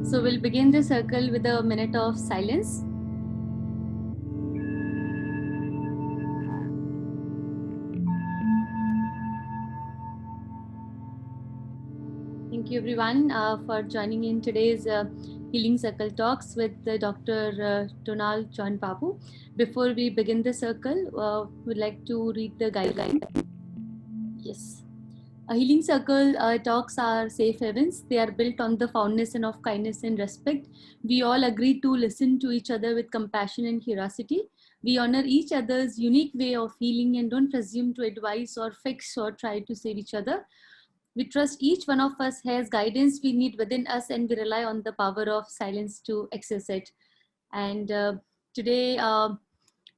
So we'll begin the circle with a minute of silence. Thank you everyone for joining in today's Healing Circle Talks with Dr. Donald John Babu. Before we begin the circle, we'd like to read the guideline. Yes. Healing Circle talks are safe havens. They are built on the foundation of kindness and respect. We all agree to listen to each other with compassion and curiosity. We honor each other's unique way of healing and don't presume to advise or fix or try to save each other. We trust each one of us has guidance we need within us, and we rely on the power of silence to access it. And today,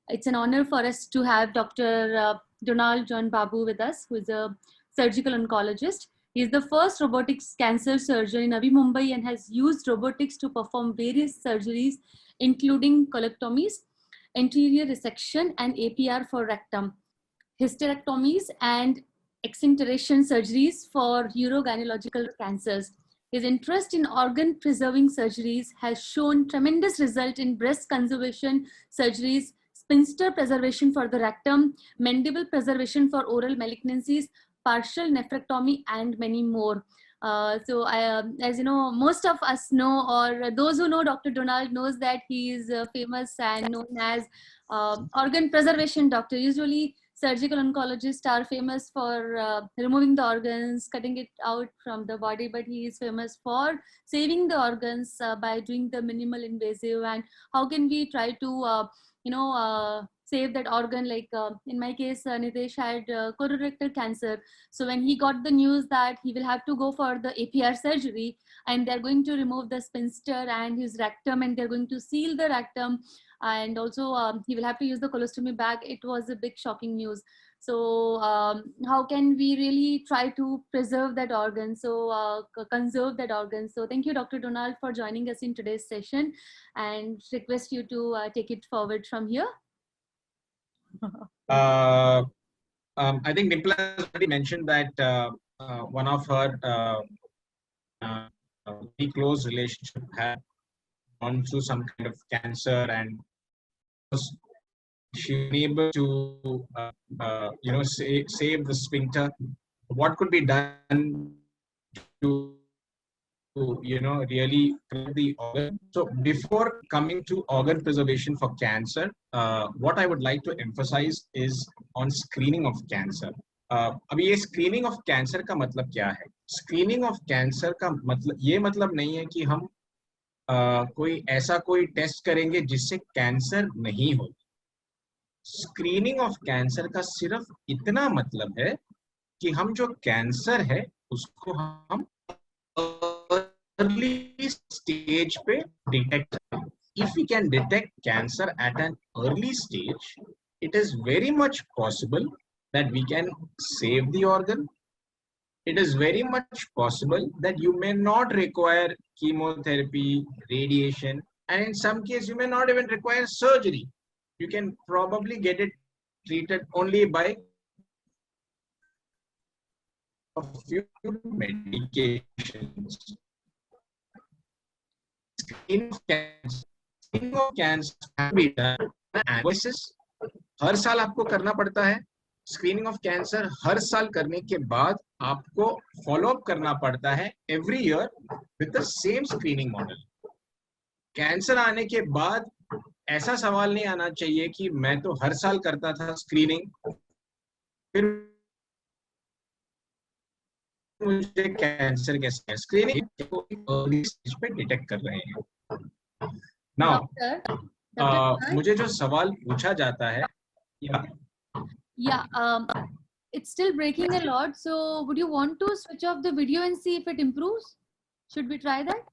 it's an honor for us to have Dr. Donald John Babu with us, who is a surgical oncologist. He is the first robotics cancer surgeon in Navi Mumbai and has used robotics to perform various surgeries, including colectomies, anterior resection, and APR for rectum, hysterectomies, and exenteration surgeries for urogynecological cancers. His interest in organ preserving surgeries has shown tremendous result in breast conservation surgeries, sphincter preservation for the rectum, mandible preservation for oral malignancies, partial nephrectomy, and many more. As you know, most of us know, or those who know Dr. Donald knows that he is famous and known as organ preservation doctor. Usually surgical oncologists are famous for removing the organs, cutting it out from the body, but he is famous for saving the organs by doing the minimal invasive. And how can we try to save that organ? Like in my case, Nitesh had colorectal cancer. So when he got the news that he will have to go for the APR surgery and they're going to remove the sphincter and his rectum and they're going to seal the rectum, and also he will have to use the colostomy bag, it was a big shocking news. So how can we really try to preserve that organ, so conserve that organ? So thank you, Dr. Donald, for joining us in today's session, and request you to take it forward from here. I think Dimple has already mentioned that one of her very close relationship had gone through some kind of cancer, and she was able to save the sphincter. What could be done to really preserve the organ? So before coming to organ preservation for cancer, what I would like to emphasize is on screening of cancer. अभी ये screening of cancer का मतलब क्या है? Screening of cancer का मतलब ये मतलब नहीं है कि हम कोई टेस्ट करेंगे जिससे कैंसर नहीं हो. स्क्रीनिंग ऑफ कैंसर का सिर्फ इतना मतलब है कि हम जो कैंसर है उसको हम early stage पे detect. If we can detect cancer at an early stage, it is very much possible that we can save the organ. It is very much possible that you may not require chemotherapy, radiation, and in some cases you may not even require surgery. You can probably get it treated only by a few medications. Screening of cancer can be done analysis. हर साल आपको करना पड़ता है. Screening of cancer हर साल करने के बाद आपको फॉलो अप करना पड़ता है every year with the same screening model. Cancer आने के बाद ऐसा सवाल नहीं आना चाहिए कि मैं तो हर साल करता था स्क्रीनिंग, फिर मुझे कैंसर कैसे? स्क्रीनिंग को अर्ली स्टेज पे डिटेक्ट कर रहे हैं. नाउ मुझे जो सवाल पूछा जाता है, it's still breaking a lot, so would you want to switch off the video and see if it improves? Should we try that?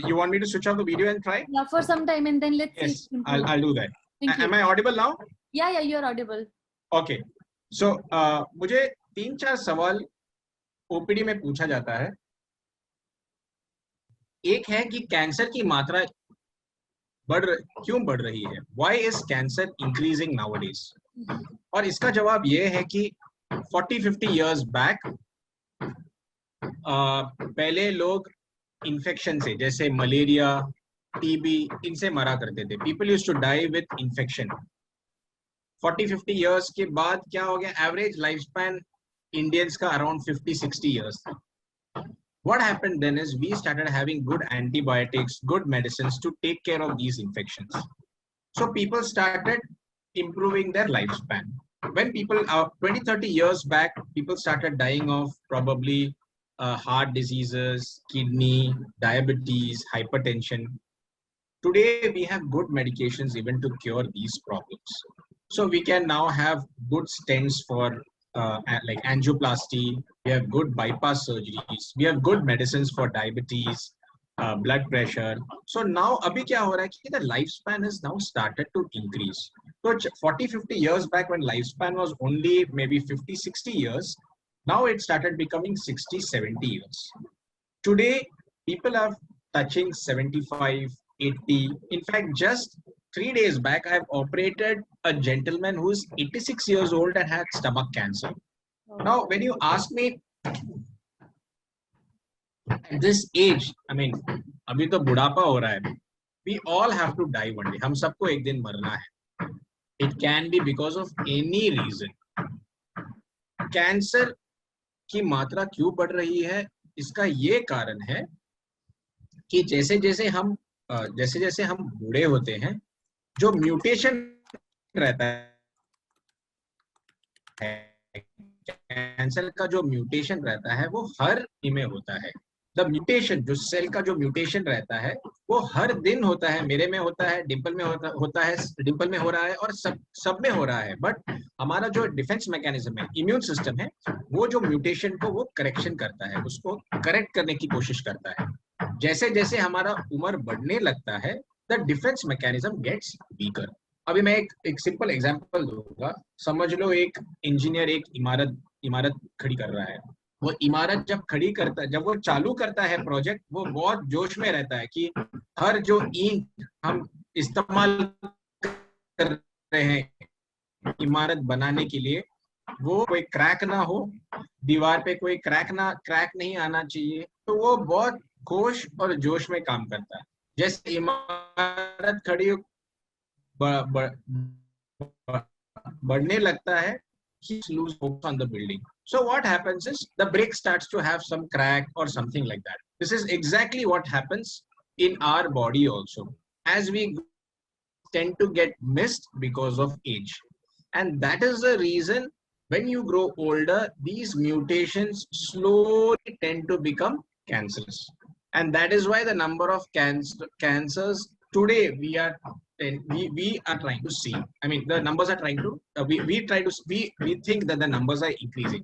You want me to switch off the video and try? Yeah, for some time, and then let's yes, see. I'll do that. Am I audible now? Yeah, you're audible. Okay. So मुझे 3-4 सवाल OPD में पूछा जाता है. एक है कि cancer की मात्रा क्यों बढ़ रही है? Why is cancer increasing nowadays? और इसका जवाब ये है कि 40-50 years back पहले लोग इन्फेक्शन से, जैसे मलेरिया, टीबी, इनसे मरा करते थे. People used to die with infection. 40-50 years के बाद क्या हो गया, एवरेज लाइफ स्पैन इंडियंस का अराउंड 50-60 इयर्स था. What happened then is we started having good antibiotics, good medicines to take care of these infections. So people started improving their lifespan. When people, 20-30 years back, people started dying of probably heart diseases, kidney, diabetes, hypertension. Today, we have good medications even to cure these problems. So we can now have good stents for like angioplasty. We have good bypass surgeries. We have good medicines for diabetes, blood pressure. So now, abhi kya ho raha hai ki the lifespan has now started to increase. So 40-50 years back, when lifespan was only maybe 50-60 years, now it started becoming 60-70 years. Today, people are touching 75, 80. In fact, just 3 days back, I have operated a gentleman who is 86 years old and had stomach cancer. Now, when you ask me, at this age, I mean, अभी तो बुढ़ापा हो रहा है. We all have to die one day. हम सबको एक दिन मरना है. It can be because of any reason. Cancer की मात्रा क्यों बढ़ रही है? इसका ये कारण है कि जैसे जैसे हम बूढ़े होते हैं, जो म्यूटेशन रहता है, कैंसर का जो म्यूटेशन रहता है वो हर में होता है. द म्यूटेशन, जो सेल का जो म्यूटेशन रहता है वो हर दिन होता है. मेरे में होता है, डिम्पल में होता है, डिम्पल में हो रहा है, और सब में हो रहा है. बट हमारा जो डिफेंस मैकेनिज्म है, इम्यून सिस्टम है, वो जो म्यूटेशन को वो करेक्शन करता है, उसको करेक्ट करने की कोशिश करता है. जैसे जैसे हमारा उम्र बढ़ने लगता है, the defence mechanism gets weaker. अभी मैं एक सिंपल एग्जांपल दूंगा. समझ लो एक इंजीनियर एक इमारत खड़ी कर रहा है. वो इमारत जब खड़ी करता है, जब वो चालू करता है प्रोजेक्ट, वो बहुत जोश में रहता है कि हर जो ईंट हम इस्तेमाल कर रहे हैं इमारत बनाने के लिए, वो कोई क्रैक ना हो, दीवार पे कोई क्रैक नहीं आना चाहिए. तो वो बहुत जोश और जोश में काम करता है. जैसे इमारत खड़ी बढ़ने लगता है, he lose focus on the building. So what happens is the brick starts to have some crack or something like that. This is exactly what happens in our body also, as we tend to get missed because of age. And that is the reason when you grow older, these mutations slowly tend to become cancerous. And that is why the number of cancers today we are trying to see. I mean, the numbers are trying to, we think that the numbers are increasing.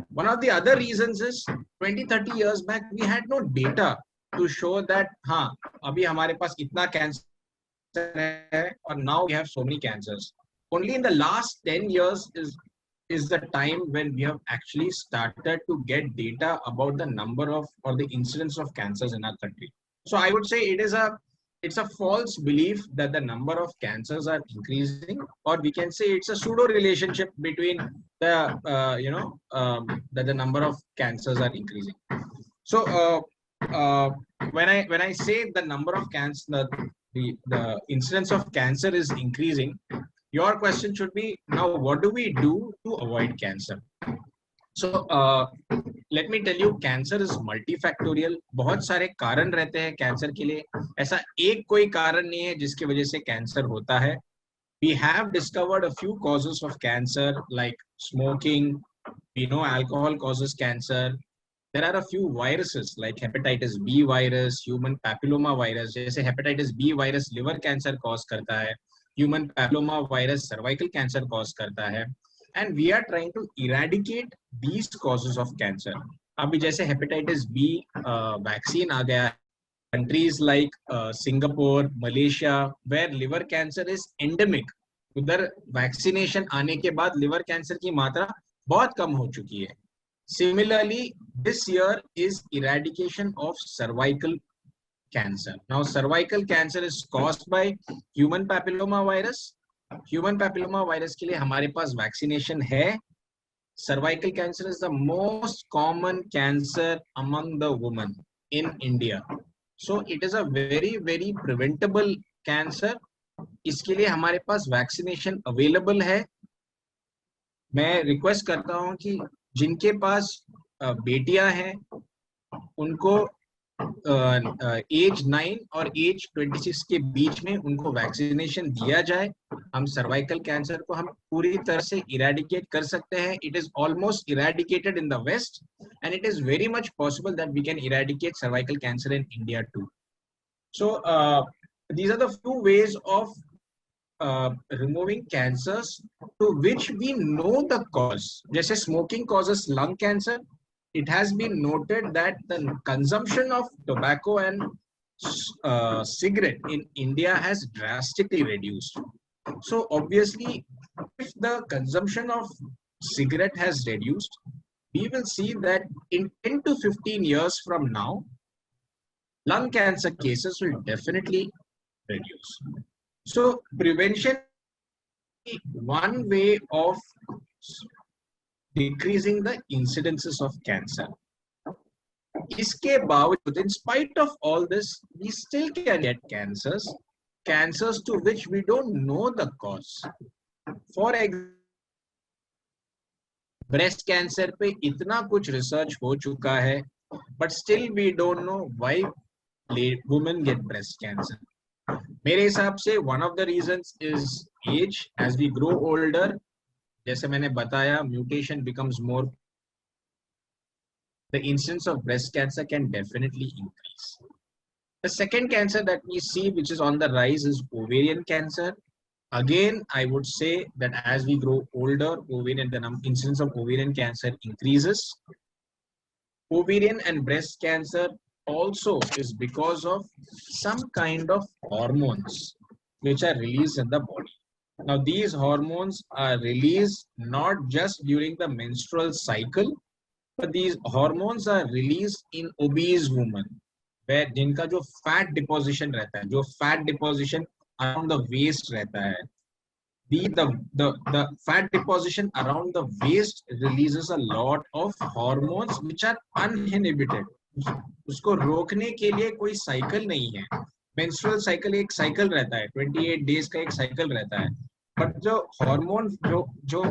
One of the other reasons is 20-30 years back, we had no data to show that, हाँ, अभी हमारे पास इतना cancer है, और now we have so many cancers. Only in the last 10 years is the time when we have actually started to get data about the number of or the incidence of cancers in our country. So I would say it's a false belief that the number of cancers are increasing, or we can say it's a pseudo relationship between the that the number of cancers are increasing. So when I say the number of cancer, the incidence of cancer is increasing, your question should be, now what do we do to avoid cancer? So let me tell you, cancer is multifactorial. बहुत सारे कारण रहते हैं cancer के लिए. ऐसा एक कोई कारण नहीं है जिसकी वजह से कैंसर होता है. We have discovered a few causes of cancer like smoking. We know alcohol causes cancer. There are a few viruses like hepatitis B virus, human papilloma virus. जैसे hepatitis B virus liver cancer cause करता है, human papilloma virus cervical cancer cause करता है. And we are trying to eradicate these causes of cancer. अभी जैसे hepatitis B vaccine आ गया है. Countries like Singapore, Malaysia, where liver cancer is endemic, उधर vaccination आने के बाद liver cancer की मात्रा बहुत कम हो चुकी है. Similarly, this year is eradication of cervical cancer. Now, cervical cancer is caused by human papilloma virus. Human papilloma virus के लिए हमारे पास वैक्सीनेशन है. cervical cancer is the most common cancer among the women in India. So it is a very, very preventable cancer. इसके लिए हमारे पास vaccination available है. मैं request करता हूं कि जिनके पास बेटियां हैं उनको एज 9 और एज 26 के बीच में उनको वैक्सीनेशन दिया जाए. हम सर्वाइकल कैंसर को हम पूरी तरह से इरेडिकेट कर सकते हैं. It is almost eradicated in the west and it is very much possible that we can eradicate cervical cancer in India too. So these are the few ways of removing cancers to which we know the cause. जैसे smoking causes lung cancer. It has been noted that the consumption of tobacco and cigarette in India has drastically reduced. So obviously, if the consumption of cigarette has reduced, we will see that in 10 to 15 years from now, lung cancer cases will definitely reduce. So prevention is one way of decreasing the incidences of cancer. इसके बावजूद, in spite of all this, we still can get cancers to which we don't know the cause. For example, breast cancer पे इतना कुछ research हो चुका है, but still we don't know why women get breast cancer. मेरे हिसाब से one of the reasons is age. As we grow older, जैसे मैंने बताया, mutation becomes more. The incidence of breast cancer can definitely increase. The second cancer that we see which is on the rise is ovarian cancer. Again, I would say that as we grow older, the incidence of ovarian cancer increases. Ovarian and breast cancer also is because of some kind of hormones which are released in the body. Now, these hormones are released not just during the menstrual cycle, but these hormones are released in obese women, where जिनका जो fat deposition रहता है, जो fat deposition around the waist रहता है, the fat deposition around the waist releases a lot of hormones which are uninhibited. उसको रोकने के लिए कोई साइकिल नहीं है. मेंस्ट्रुअल साइकिल एक साइकिल रहता है, 28 डेज का एक साइकिल रहता है. बट जो हार्मोन जो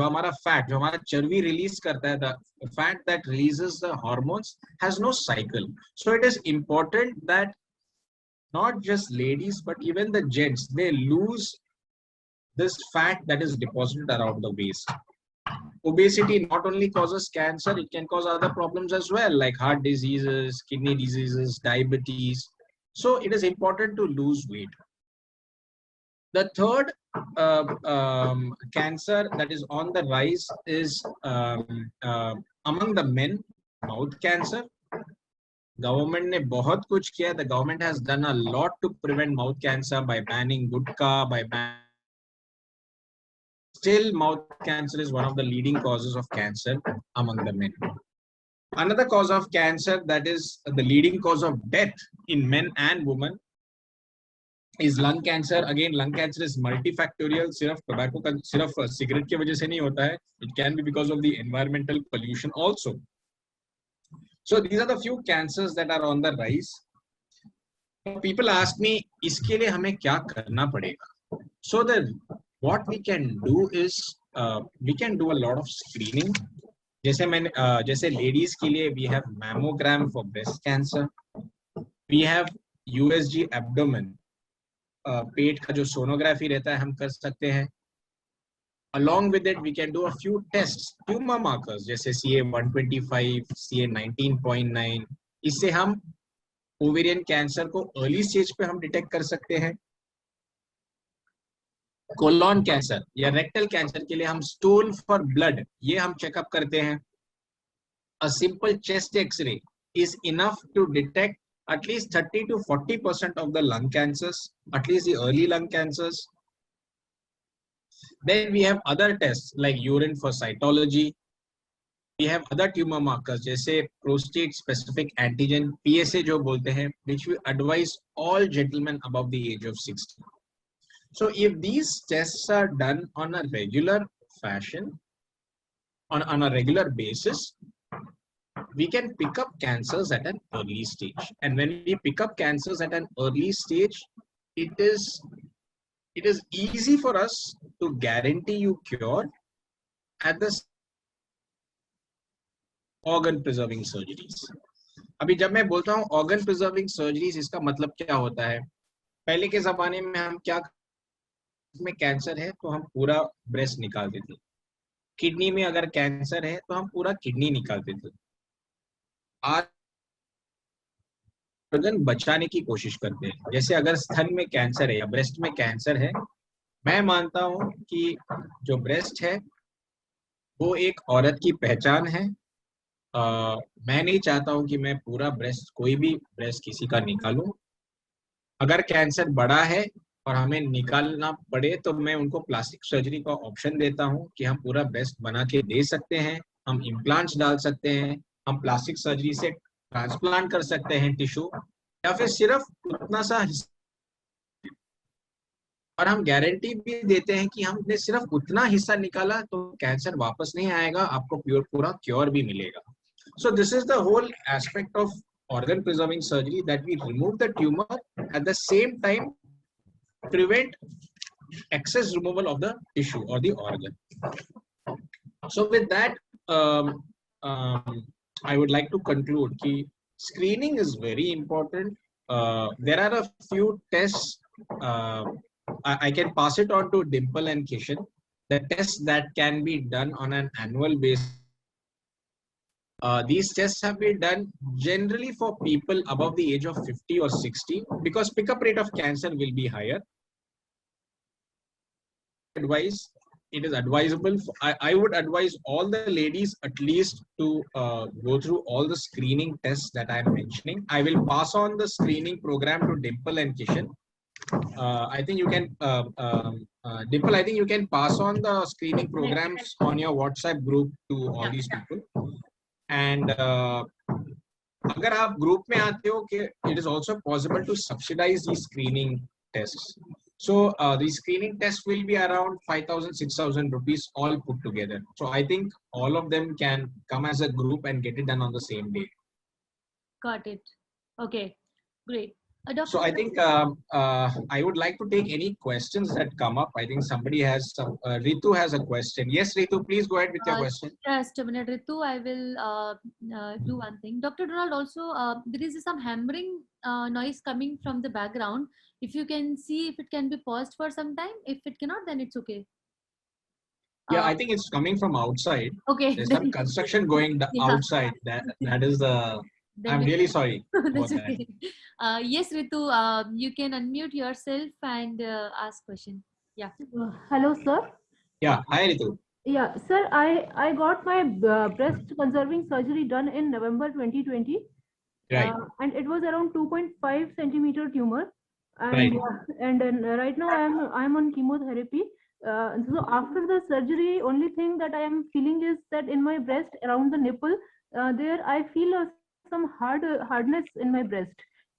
हमारा फैट, जो हमारा चर्बी रिलीज करता है, the fat that releases the hormones has no cycle. So it is important that not just ladies but even the gents, they lose this fat that is deposited around the waist. Obesity not only causes cancer, it can cause other problems as well, like heart diseases, kidney diseases, diabetes. So it is important to lose weight. The third cancer that is on the rise is among the men, mouth cancer. Government ने बहुत कुछ किया. The government has done a lot to prevent mouth cancer by banning gutka, Still, mouth cancer is one of the leading causes of cancer among the men. Another cause of cancer that is the leading cause of death in men and women is lung cancer. Again, lung cancer is multifactorial. सिर्फ tobacco का, सिर्फ cigarette की वजह से नहीं होता है. It can be because of the environmental pollution also. So these are the few cancers that are on the rise. People ask me, इसके लिए हमें क्या करना पड़ेगा? So what we can do is we can do a lot of screening. जैसे ladies के लिए we have mammogram for breast cancer. We have USG abdomen. पेट का जो सोनोग्राफी रहता है हम कर सकते हैं. Along with it, we can do a few tests, tumor markers, जैसे CA125, CA19.9. इससे हम ओवेरियन कैंसर को अर्ली स्टेज पे हम डिटेक्ट कर सकते हैं. कोलोन कैंसर या रेक्टल कैंसर के लिए हम स्टूल फॉर ब्लड, ये हम चेकअप करते हैं. A simple chest X-ray is enough to detect at least 30 to 40% of the lung cancers, at least the early lung cancers. Then we have other tests like urine for cytology. We have other tumor markers जैसे prostate specific antigen, PSA जो बोलते हैं, which we advise all gentlemen above the age of 60. So if these tests are done on a regular fashion, on a regular basis, we can pick up cancers at an early stage. And when we pick up cancers at an early stage, it is easy for us to guarantee you cure at the organ preserving surgeries. अभी जब मैं बोलता हूँ organ preserving surgeries, इसका मतलब क्या होता है? पहले के जमाने में हम क्या, में कैंसर है तो हम पूरा ब्रेस्ट निकालते थे, किडनी में अगर कैंसर है तो हम पूरा किडनी निकालते थे। आज organ बचाने की कोशिश करते हैं। जैसे अगर स्तन में कैंसर है या ब्रेस्ट में कैंसर है, मैं मानता हूं कि जो ब्रेस्ट है वो एक औरत की पहचान है। मैं नहीं चाहता हूं कि मैं पूरा ब्रेस्ट, कोई भी ब्रेस्ट किसी का निकालूं। अगर कैंसर बड़ा है और हमें निकालना पड़े तो मैं उनको प्लास्टिक सर्जरी का ऑप्शन देता हूं कि हम पूरा ब्रेस्ट बना के दे सकते हैं, हम इम्प्लांट्स डाल सकते हैं, हम प्लास्टिक सर्जरी से ट्रांसप्लांट कर सकते हैं टिश्यू, या फिर सिर्फ उतना सा हिस्सा, और हम गारंटी भी देते हैं कि हमने सिर्फ उतना हिस्सा निकाला तो कैंसर वापस नहीं आएगा, आपको पूरा क्योर भी मिलेगा। So this is the whole aspect of organ preserving surgery, that we remove the tumor, at the same time prevent excess removal of the tissue or the organ. So with that, I would like to conclude कि screening is very important. There are a few tests. I can pass it on to Dimple and Kishan. The tests that can be done on an annual basis. These tests have been done generally for people above the age of 50 or 60 because pickup rate of cancer will be higher. It is advisable. I would advise all the ladies at least to go through all the screening tests that I am mentioning. I will pass on the screening program to Dimple and Kishan. I think you can, Dimple, I think you can pass on the screening programs on your WhatsApp group to all these people. And अगर आप group में आते हो कि it is also possible to subsidize these screening tests. So the screening tests will be around 5,000-6,000 rupees all put together. So I think all of them can come as a group and get it done on the same day. Got it. Okay, great. So I think I would like to take any questions that come up. I think somebody has some. Ritu has a question. Yes, Ritu, please go ahead with your question. Just a minute, Ritu. I will do one thing. Dr. Donald, also there is some hammering noise coming from the background. If you can see if it can be paused for some time. If it cannot, then it's okay. Yeah, I think it's coming from outside. Okay. There's some construction going outside. That is the. I'm really sorry. That's okay. Yes, Ritu, you can unmute yourself and ask question. Yeah. Hello, sir. Yeah. Hi, Ritu. Yeah, sir. I got my breast conserving surgery done in November 2020. Right. And it was around 2.5 centimeter tumor. And, Right. And right now I'm on chemotherapy. So after the surgery, only thing that I am feeling is that in my breast around the nipple, there I feel some hardness in my breast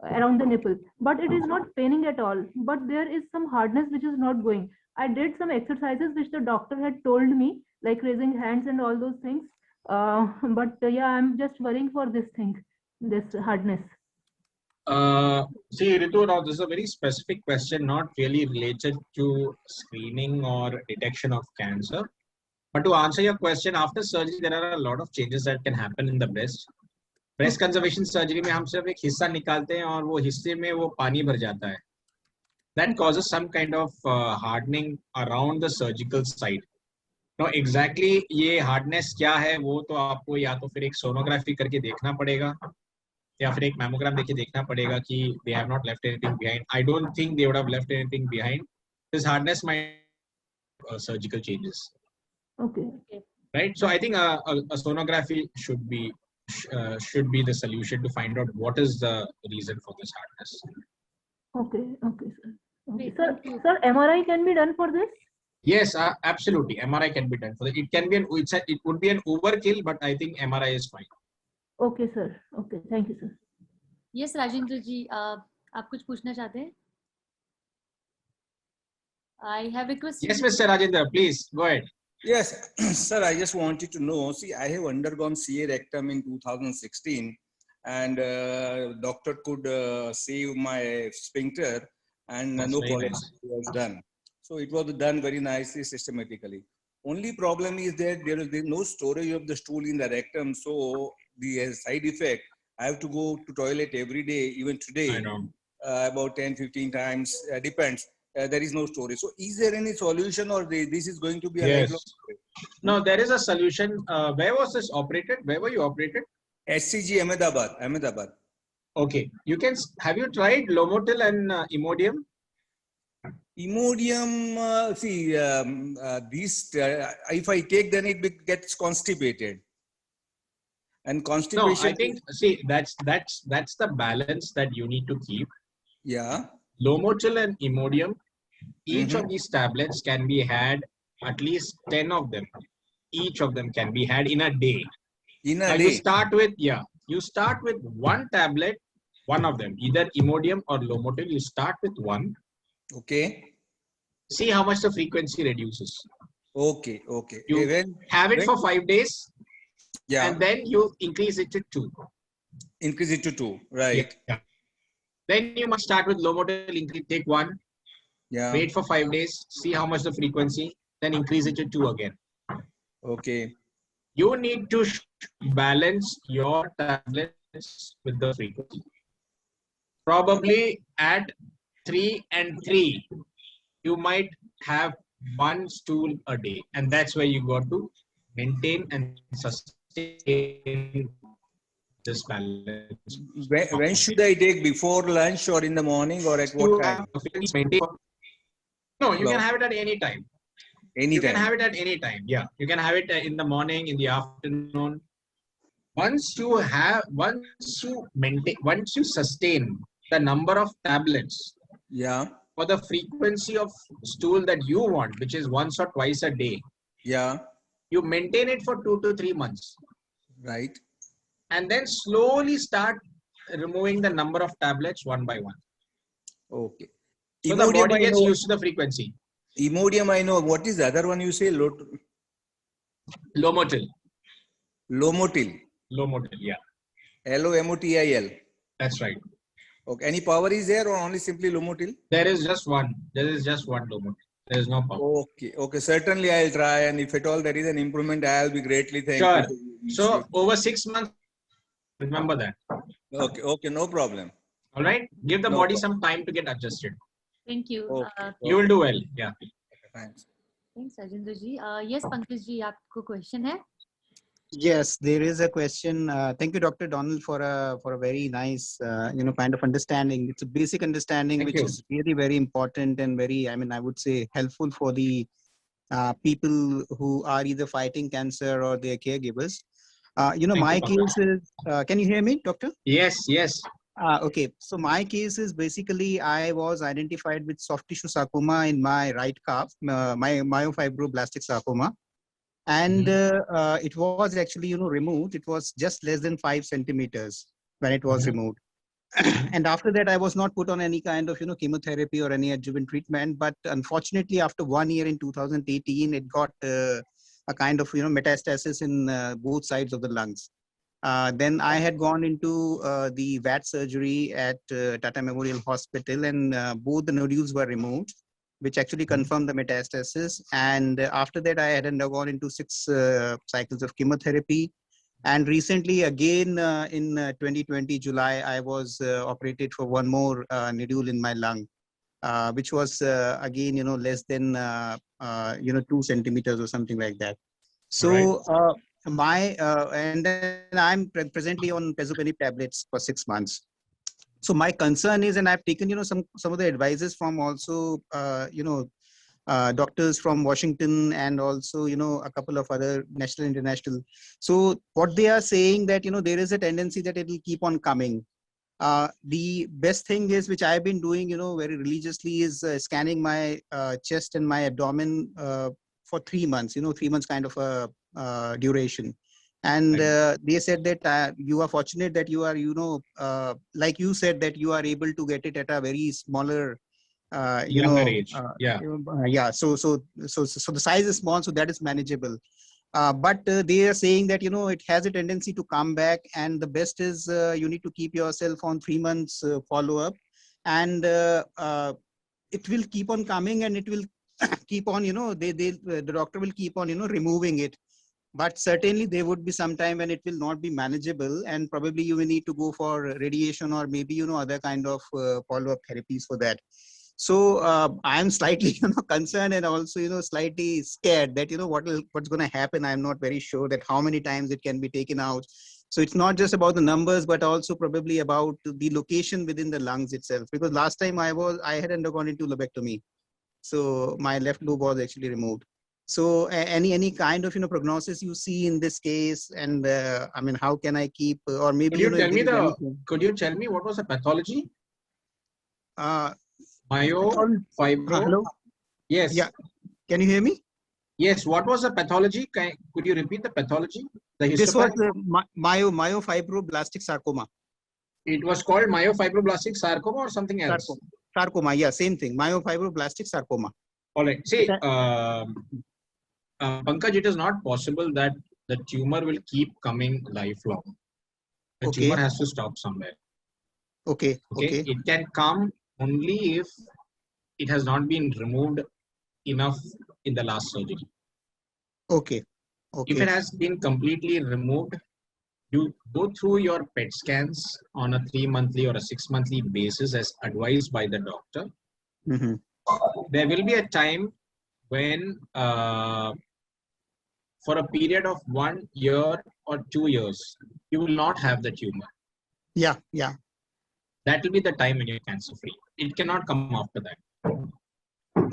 around the nipple, but it is not paining at all, but there is some hardness which is not going. I did some exercises which the doctor had told me, like raising hands and all those things, but yeah, I'm just worrying for this thing, this hardness. See, Ritu, now this is a very specific question, not really related to screening or detection of cancer. But to answer your question, after surgery, there are a lot of changes that can happen in the breast. Breast conservation surgery में हम सिर्फ एक हिस्सा निकालते हैं और वो हिस्से में वो पानी भर जाता है. That causes some kind of hardening around the surgical site. Now exactly ये hardness क्या है वो तो आपको या तो फिर एक सोनोग्राफी करके देखना पड़ेगा या फिर एक मैमोग्राम देके देखना पड़ेगा कि they have not left anything behind. I don't think they would have left anything behind. This hardness might surgical changes. Okay. Right. So I think a sonography should be the solution to find out what is the reason for this hardness. Okay, sir. Okay. Sir, MRI can be done for this? Yes, absolutely. MRI can be done for that. It can be it would be an overkill, but I think MRI is fine. Okay, sir. Okay, thank you, sir. Yes, Rajendra ji, आप कुछ पूछना चाहते हैं? I have requested. Yes, Mr. Rajendra, please go ahead. Yes, sir, I just wanted to know, see, I have undergone CA rectum in 2016 and doctor could save my sphincter and That's no very problem nice. was done. So it was done very nicely, systematically. Only problem is that there is no storage of the stool in the rectum. So the side effect, I have to go to toilet every day, even I today, know. about 10, 15 times, depends. There is no storage. So is there any solution or this is going to be a Yes. lifelong? No, there is a solution. Where was this operated? Where were you operated? SCG Ahmedabad, Ahmedabad. Okay. You can. Have you tried Lomotil and Imodium? Imodium, if I take, then it gets constipated. And No, constipation. I think. See, that's the balance that you need to keep. Yeah. Lomotil and Imodium. Each Mhm. of these tablets can be had. At least 10 of them. Each of them can be had in a day. In Now a you day. start with you start with one tablet, one of them, either Imodium or Lomotil. You start with one. Okay. See how much the frequency reduces. Okay. Okay. You have it for 5 days, yeah, and then you increase it to 2. increase it to 2. Right. Yeah. Then you might start with Lomotil, take 1, Yeah. wait for 5 days, see how much the frequency, then increase it to 2 again. Okay. You need to balance your tablets with the frequency. Probably at 3 and 3, you might have one stool a day, and that's where you got to maintain and sustain this balance. When should I take? Before lunch or in the morning or at what time? No, you Hello? can have it at any time. You can Anytime. have it at any time. Yeah, you can have it in the morning, in the afternoon. Once you sustain the number of tablets Yeah. for the frequency of stool that you want, which is once or twice a day, Yeah. you maintain it for 2 to 3 months, Right. and then slowly start removing the number of tablets one by one. Okay. So the Imodium, body I gets know. used to the frequency. Imodium, I know. What is the other one you say? Lomotil. Lomotil. Lomotil, yeah. Lomotil. That's right. Okay. Any power is there or only simply Lomotil? There is just one. There is just one Lomotil. There is no power. Okay. Okay. Certainly I'll try. And if at all there is an improvement, I'll be greatly thankful. Sure. So over 6 months, remember that. Okay. Okay. No problem. All right. Give the No body problem. some time to get adjusted. Thank you. Okay. You will do well. Yeah. Thanks. Thanks, Rajendra ji. Yes, Pankaj ji, आपको question है? Yes, there is a question. Thank you, Dr. Donald, for a very nice, kind of understanding. It's a basic understanding, Thank which you. is really very important and very, I would say, helpful for the people who are either fighting cancer or their caregivers. My case is, can you hear me, doctor? Yes, yes. Okay, so my case is basically I was identified with soft tissue sarcoma in my right calf, my myofibroblastic sarcoma. And it was actually, removed. It was just less than 5 centimeters when it was removed. And after that, I was not put on any kind of, chemotherapy or any adjuvant treatment. But unfortunately, after 1 year in 2018, it got a kind of, metastasis in both sides of the lungs. Then I had gone into the VAT surgery at Tata Memorial Hospital, and both the nodules were removed, which actually confirmed the metastasis. And after that, I had undergone into 6 cycles of chemotherapy. And recently, again, in 2020 July, I was operated for one more nodule in my lung, which was again, less than 2 centimeters or something like that. So and then I'm presently on Pesopenib tablets for 6 months. So my concern is, and I've taken, some of the advices from also, doctors from Washington and also, a couple of other national, international. So what they are saying that, there is a tendency that it will keep on coming. The best thing is, which I've been doing, very religiously, is scanning my chest and my abdomen for 3 months, 3 months kind of a duration. And they said that you are fortunate that you are, like you said, that you are able to get it at a very smaller you Younger know, age. Yeah. yeah. So the size is small, so that is manageable. But they are saying that, you know, it has a tendency to come back, and the best is you need to keep yourself on 3 months follow up, and it will keep on coming, and it will keep on, you know, the doctor will keep on, you know, removing it. But certainly there would be some time when it will not be manageable, and probably you will need to go for radiation or maybe, you know, other kind of follow-up therapies for that. So I am slightly, you know, concerned, and also, you know, slightly scared that, you know, what's going to happen. I'm not very sure that how many times it can be taken out. So it's not just about the numbers, but also probably about the location within the lungs itself. Because last time I had undergone into lobectomy, so my left lobe was actually removed. So any kind of, you know, prognosis you see in this case, and I mean, how can I keep, or maybe, Could you you know, tell if me there is anything. could you tell me what was the pathology? Uh, Myofibro? hello. Yes. Yeah. Can you hear me? Yes. What was the pathology? Could you repeat the pathology? The This was histopath? myofibroblastic sarcoma. It was called myofibroblastic sarcoma or something else? Sarcoma. Yeah, same thing. Myofibroblastic sarcoma. All right. See, Pankaj, it is not possible that the tumor will keep coming lifelong. The Okay. tumor has to stop somewhere. Okay. Okay. It can come only if it has not been removed enough in the last surgery. Okay. If it has been completely removed, you go through your PET scans on a 3-monthly or a 6-monthly basis as advised by the doctor. Mm-hmm. There will be a time when for a period of 1 year or 2 years, you will not have the tumor. Yeah. That will be the time when you're cancer free. It cannot come after that.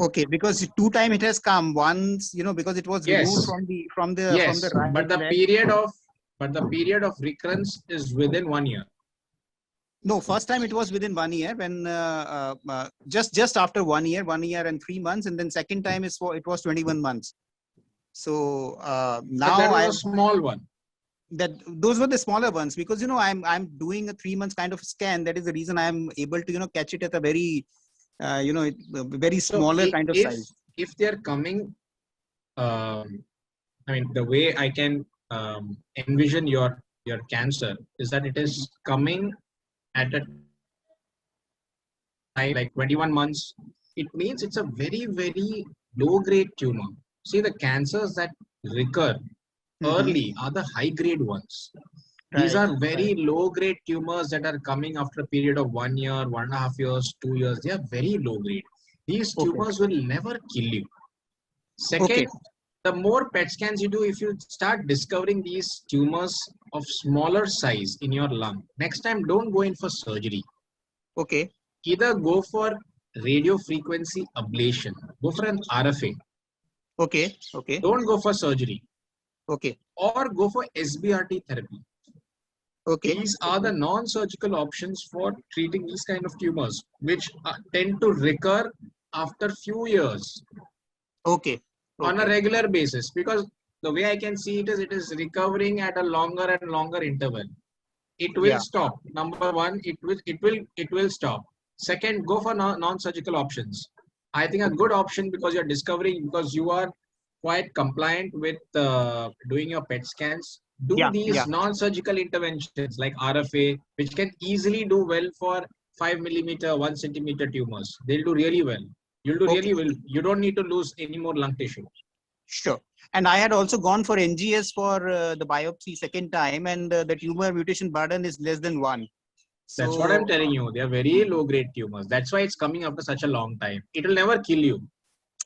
Okay, because 2 times it has come. Once, you know, because it was removed from the right but the leg. period of recurrence is within 1 year. No, first time it was within 1 year, when just after 1 year, 1 year and 3 months, and then second time it was 21 months. So now that was a small one. Those were the smaller ones, because, you know, I'm doing a 3 months kind of scan. That is the reason I'm able to, you know, catch it at a very you know, very smaller kind of size. If they're coming, I mean, the way I can envision your cancer is that it is coming at a time like 21 months. It means it's a very, very low grade tumor. See, the cancers that recur early are the high grade ones. These are very low grade tumors that are coming after a period of 1 year, 1.5 years, 2 years. They are very low grade. These tumors will never kill you. Second, the more PET scans you do, if you start discovering these tumors of smaller size in your lung, next time don't go in for surgery. Okay. Either go for radio frequency ablation, go for an RFA. Okay. Don't go for surgery. Okay. Or go for SBRT therapy. Okay. These are the non-surgical options for treating these kind of tumors, which tend to recur after few years. Okay. On a regular basis, because the way I can see it is recovering at a longer and longer interval. It will stop. Number one, it will stop. Second, go for non-surgical options. I think a good option, because you're discovering, because you are quite compliant with doing your PET scans. Do these non-surgical interventions like RFA, which can easily do well for 5 millimeter, 1 centimeter tumors. They'll do really well. You'll do really well. You don't need to lose any more lung tissue. Sure. And I had also gone for NGS for the biopsy second time, and the tumor mutation burden is less than 1. So, that's what I'm telling you. They are very low grade tumors. That's why it's coming after such a long time. It will never kill you.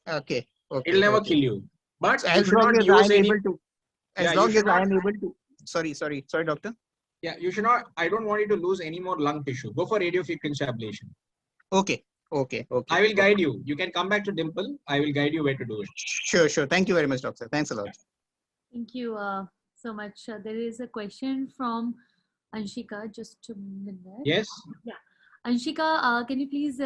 Okay. It'll never kill you. But so you should not use any. As long as I am able to. Sorry, doctor. Yeah, you should not. I don't want you to lose any more lung tissue. Go for radio frequency ablation. Okay. I will guide you. You can come back to Dimple. I will guide you where to do it. Sure. Thank you very much, doctor. Thanks a lot. Thank you so much. There is a question from Anshika. Just a minute. Yes. Yeah. Anshika, can you please?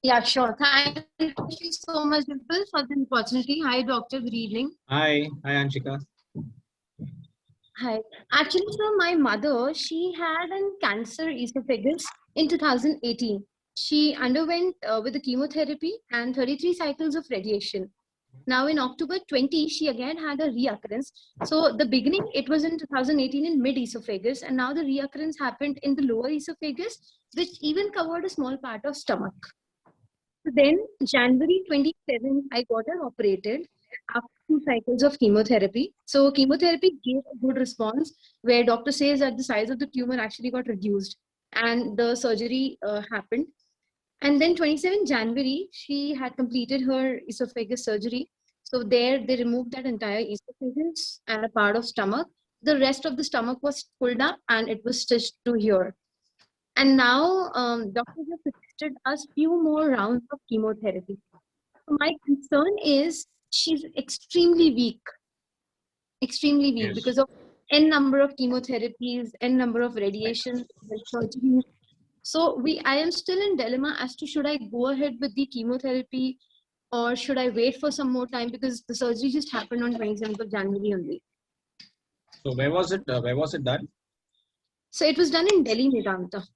Yeah, sure. Thank you so much, Dimple, for the opportunity. Hi, doctor. Good evening. Hi, Anshika. Hi. Actually, so my mother, she had a cancer esophagus in 2018. She underwent with the chemotherapy and 33 cycles of radiation. Now in October 20, she again had a reoccurrence. So the beginning, it was in 2018 in mid-esophagus, and now the reoccurrence happened in the lower esophagus, which even covered a small part of stomach. So then January 27, I got her operated after 2 cycles of chemotherapy. So chemotherapy gave a good response where doctor says that the size of the tumor actually got reduced and the surgery happened. And then 27 January, she had completed her esophagus surgery. So there they removed that entire esophagus and a part of stomach. The rest of the stomach was pulled up and it was stitched to here. And now doctors have suggested us few more rounds of chemotherapy. So my concern is she's extremely weak Yes. because of n number of chemotherapies, n number of radiation surgeries. So I am still in dilemma as to should I go ahead with the chemotherapy or should I wait for some more time because the surgery just happened on 27th of January only. So where was it? Where was it done? So it was done in Delhi, Medanta.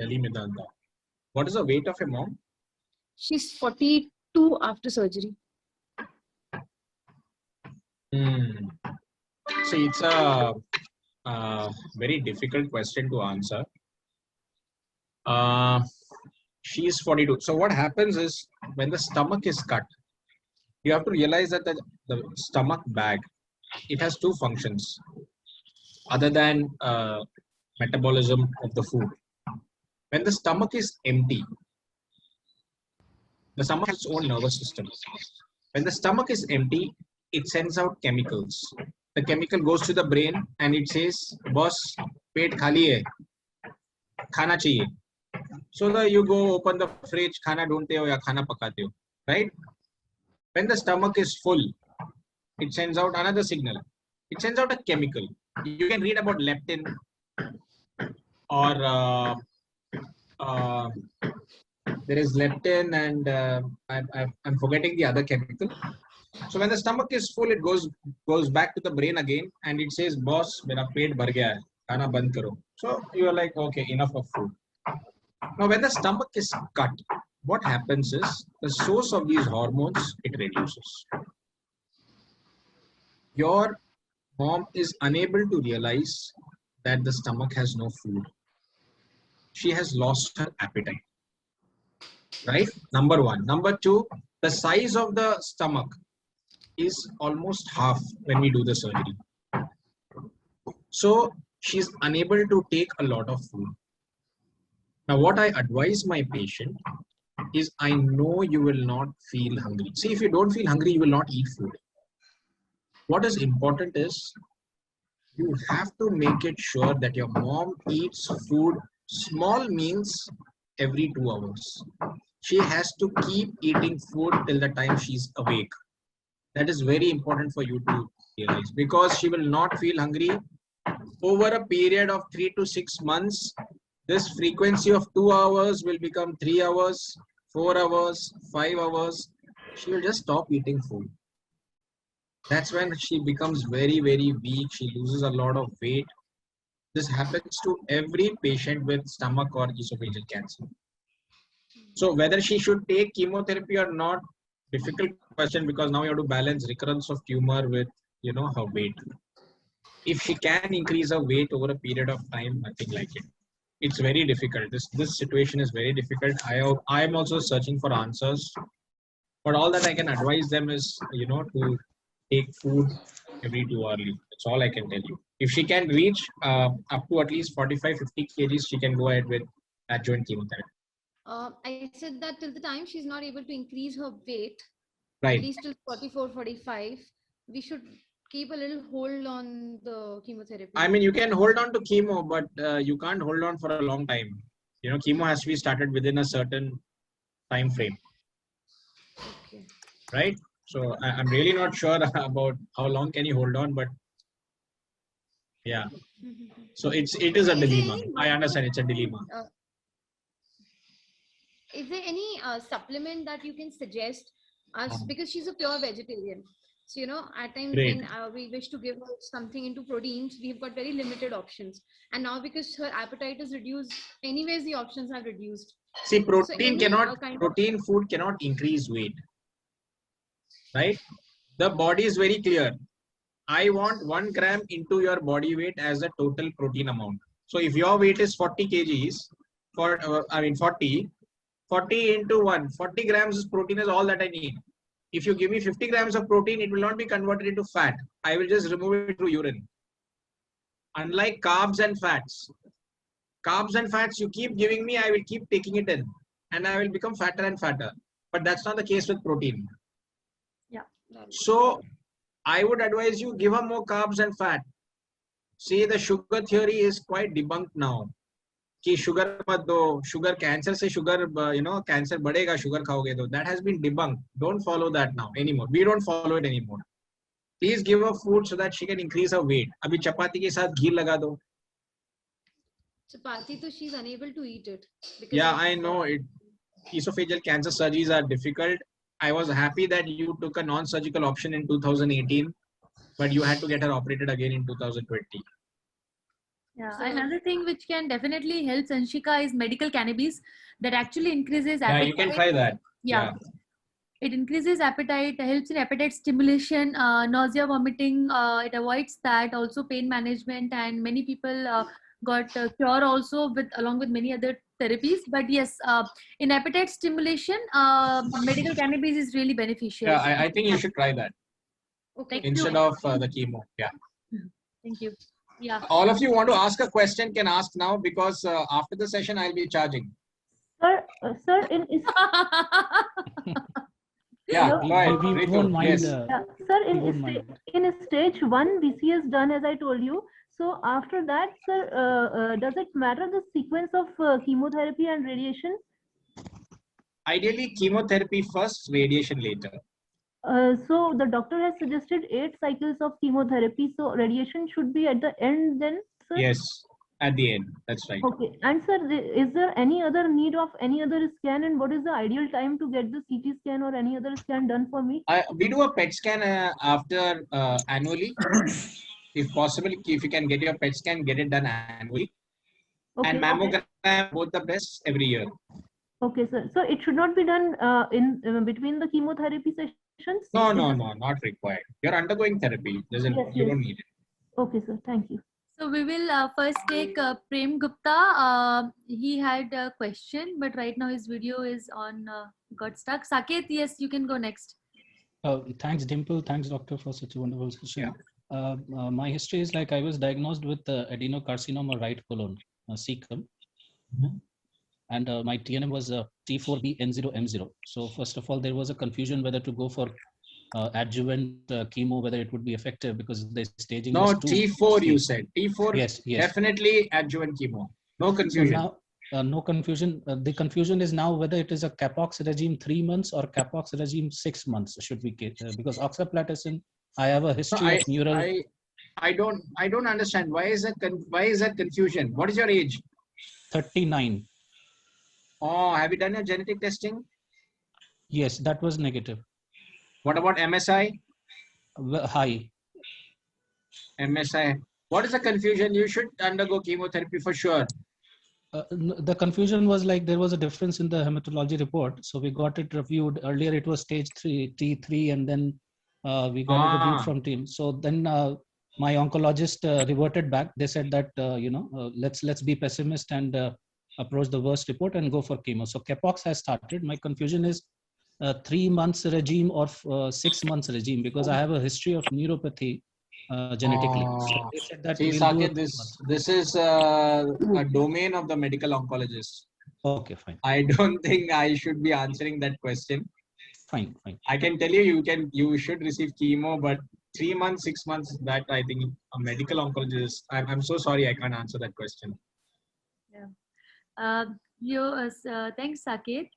Delhi Medanta. What is the weight of your mom? She's 42 after surgery. See, it's a very difficult question to answer. She is 42. So what happens is when the stomach is cut, you have to realize that the stomach bag, it has two functions other than metabolism of the food. When the stomach is empty, the stomach has its own nervous system. When the stomach is empty, it sends out chemicals. The chemical goes to the brain and it says, boss, पेट खाली है, खाना चाहिए. So that you go open the fridge, खाना ढूंढते हो या खाना पकाते हो, right? When the stomach is full, it sends out another signal. It sends out a chemical. You can read about leptin or there is leptin and I'm forgetting the other chemical. So when the stomach is full, it goes back to the brain again and it says, boss, mera पेट भर गया है, खाना बंद करो. So you are like, okay, enough of food. Now when the stomach is cut, what happens is the source of these hormones, it reduces. Your mom is unable to realize that the stomach has no food. She has lost her appetite. Right? Number one. Number two, the size of the stomach is almost half when we do the surgery. So she's unable to take a lot of food. Now, what I advise my patient is I know you will not feel hungry. See, if you don't feel hungry, you will not eat food. What is important is you have to make it sure that your mom eats food, small meals every 2 hours. She has to keep eating food till the time she's awake. That is very important for you to realize because she will not feel hungry over a period of 3 to 6 months. This frequency of 2 hours will become 3 hours, 4 hours, 5 hours. She will just stop eating food. That's when she becomes very, very weak. She loses a lot of weight. This happens to every patient with stomach or esophageal cancer. So whether she should take chemotherapy or not, difficult question because now you have to balance recurrence of tumor with, her weight. If she can increase her weight over a period of time, nothing like it. It's very difficult. This situation is very difficult. I am also searching for answers, but all that I can advise them is, to take food every 2 hours. That's all I can tell you. If she can reach up to at least 45-50 kgs, she can go ahead with adjuvant chemotherapy. I said that till the time she's not able to increase her weight, right, at least till 44, 45, we should keep a little hold on the chemotherapy. I mean, you can hold on to chemo, but you can't hold on for a long time. Chemo has to be started within a certain time frame. Okay. Right? So I'm really not sure about how long can you hold on, but yeah. So it is a dilemma. I understand it's a dilemma. Is there any supplement that you can suggest us because she's a pure vegetarian? So, at times Great. when we wish to give her something into proteins, we've got very limited options. And now because her appetite is reduced, anyways, the options have reduced. See, any, protein food cannot increase weight, right? The body is very clear. I want 1 gram into your body weight as a total protein amount. So if your weight is 40 kgs, 40 into 1, 40 grams of protein is all that I need. If you give me 50 grams of protein, it will not be converted into fat. I will just remove it through urine. Unlike carbs and fats, you keep giving me, I will keep taking it in and I will become fatter and fatter. But that's not the case with protein. Yeah. So I would advise you give her more carbs and fat. See, the sugar theory is quite debunked now. कि sugar मत दो, sugar cancer से sugar, cancer बढ़ेगा sugar खाओगे तो. That has been debunked. Don't follow that now anymore. We don't follow it anymore. Please give her food so that she can increase her weight. अभी चपाती के साथ घी लगा दो. Chapati, so she's unable to eat it. Yeah, I know it. Esophageal cancer surgeries are difficult. I was happy that you took a non-surgical option in 2018, but you had to get her operated again in 2020. Yeah, So- another thing which can definitely help Sanshika is medical cannabis that actually increases Yeah, appetite. you can try that. Yeah. It increases appetite, helps in appetite stimulation, nausea, vomiting. It avoids that, also pain management, and many people got cure also along with many other therapies. But yes, in appetite stimulation, medical cannabis is really beneficial. Yeah, I think you should try that Okay. instead of the chemo. Yeah. Thank you. Yeah. All of you want to ask a question can ask now because after the session I'll be charging. Sir, Yeah, No, go ahead. we Ritu, won't mind. yes. sir, We won't mind. in stage 1, BC is done, as I told you. So after that, sir, does it matter the sequence of chemotherapy and radiation? Ideally, chemotherapy first, radiation later. So the doctor has suggested 8 cycles of chemotherapy. So radiation should be at the end then, sir? Yes, at the end. That's right. Okay. And sir, is there any other need of any other scan, and what is the ideal time to get the CT scan or any other scan done for me? We do a PET scan after annually. If possible, if you can get your PET scan, get it done annually. Okay. And mammogram, both the best every year. Okay, sir. So it should not be done in between the chemotherapy sessions? No, not required. You're undergoing therapy. Yes, You don't need it. Okay, sir. Thank you. So we will first take Prem Gupta. He had a question, but right now his video is on got stuck. Saket, yes, you can go next. Thanks, Dimple. Thanks, doctor, for such a wonderful session. My history is like I was diagnosed with adenocarcinoma right colon, cecum. And my TNM was T4B N0M0. So first of all, there was a confusion whether to go for adjuvant chemo, whether it would be effective because the staging No, was too T4 you steep. said. T4, Yes. definitely adjuvant chemo. No So confusion. now, no confusion. The confusion is now whether it is a capox regime 3 months or capox regime 6 months should we get because oxaliplatin, I have a history of neural. I don't understand. Why is that confusion? What is your age? 39. Oh, have you done your genetic testing? Yes, that was negative. What about MSI? High. MSI. What is the confusion? You should undergo chemotherapy for sure. The confusion was like there was a difference in the hematology report. So we got it reviewed. Earlier it was stage 3, T3, and then we got it reviewed from team. So then my oncologist reverted back. They said that, let's be pessimist and approach the worst report and go for chemo. So capox has started. My confusion is 3 months regime or 6 months regime because I have a history of neuropathy genetically. So they said that See, we'll do Saket, this is a domain of the medical oncologist. Okay, fine. I don't think I should be answering that question. Fine. I can tell you, you should receive chemo, but 3 months, 6 months, that I think a medical oncologist. I'm so sorry, I can't answer that question. Thanks, Saket.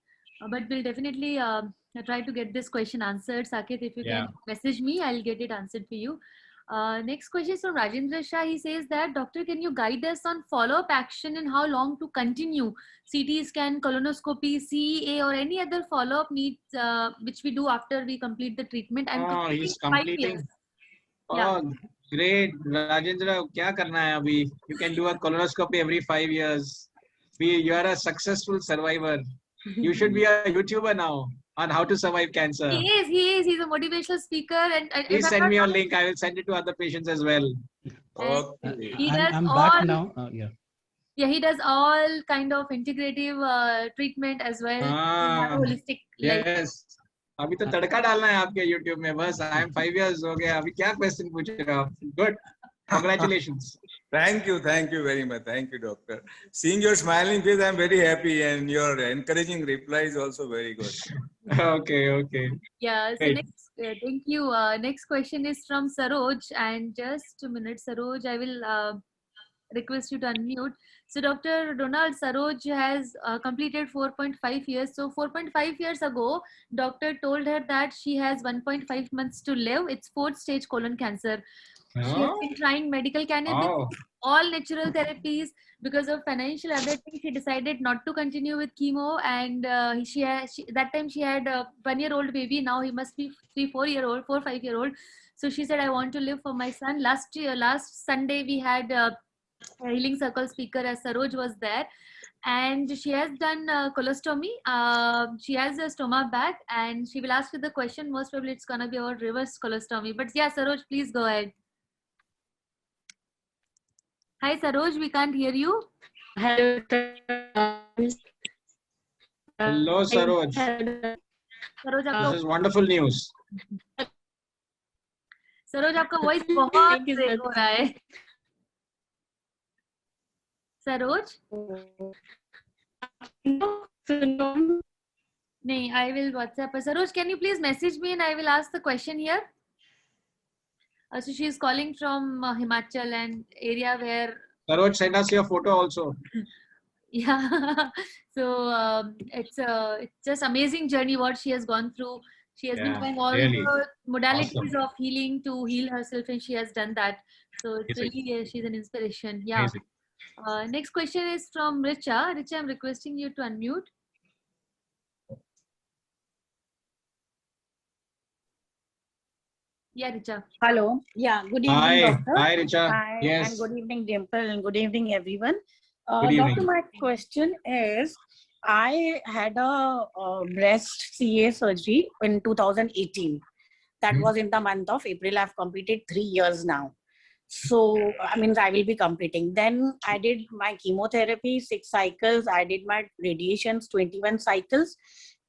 But we'll definitely try to get this question answered. Saket, if you can message me, I'll get it answered for you. Next question is from Rajendra Shah. He says that, Doctor, can you guide us on follow-up action and how long to continue CT scan, colonoscopy, CEA, or any other follow-up needs which we do after we complete the treatment? I'm He's completing 5 completing. years. Yeah. Oh, great. Rajendra, क्या करना है अभी? You can do a colonoscopy every 5 years. You are a successful survivor. You should be a YouTuber now on how to survive cancer. He is. He's a motivational speaker. And Please send me your link. I will send it to other patients as well. Okay. He does I'm all, back now. Yeah. Yeah, he does all kind of integrative treatment as well. Holistic. Yes. अभी तो तड़का डालना है आपके YouTube में बस. I am 5 years हो गया. अभी क्या question पूछ रहे हो आप? Good. Congratulations. Thank you very much. Thank you, doctor. Seeing your smiling face, I'm very happy, and your encouraging reply is also very good. Okay. Yeah. So Great. next, thank you. Next question is from Saroj, and just a minute, Saroj, I will request you to unmute. So Dr. Donald, Saroj has completed 4.5 years. So 4.5 years ago, doctor told her that she has 1.5 months to live. It's 4th stage colon cancer. She has been trying medical cannabis, all natural therapies. Because of financial other things, she decided not to continue with chemo. And that time she had a 1-year-old baby. Now he must be 4 or 5 year old. So she said, I want to live for my son. Last Sunday, we had Healing Circle speaker as Saroj was there, and she has done colostomy. She has a stoma bag, and she will ask you the question. Most probably it's gonna be about reverse colostomy. But yeah, Saroj, please go ahead. Hi Saroj, we can't hear you. Hello. Hello Saroj. Saroj, This is wonderful news. Saroj, आपका voice बहुत break हो रहा है. Saroj? No, I will WhatsApp her. Saroj, can you please message me and I will ask the question here? So she is calling from Himachal, and area where. Saroj, send us your photo also. Yeah. So it's just amazing journey what she has gone through. She has been trying all the modalities of healing to heal herself, and she has done that. So it's really she's an inspiration. Yeah. Next question is from Richa. Richa, I'm requesting you to unmute. Yeah, Richa. Hello. Yeah, good evening, Hi. doctor. Hi, Richa. Hi, Yes. and good evening, Dimple, and good evening, everyone. Good evening. Doctor, my question is, I had a breast CA surgery in 2018. That was in the month of April. I've completed 3 years now. So, I mean, I will be completing. Then I did my chemotherapy, 6 cycles. I did my radiations, 21 cycles.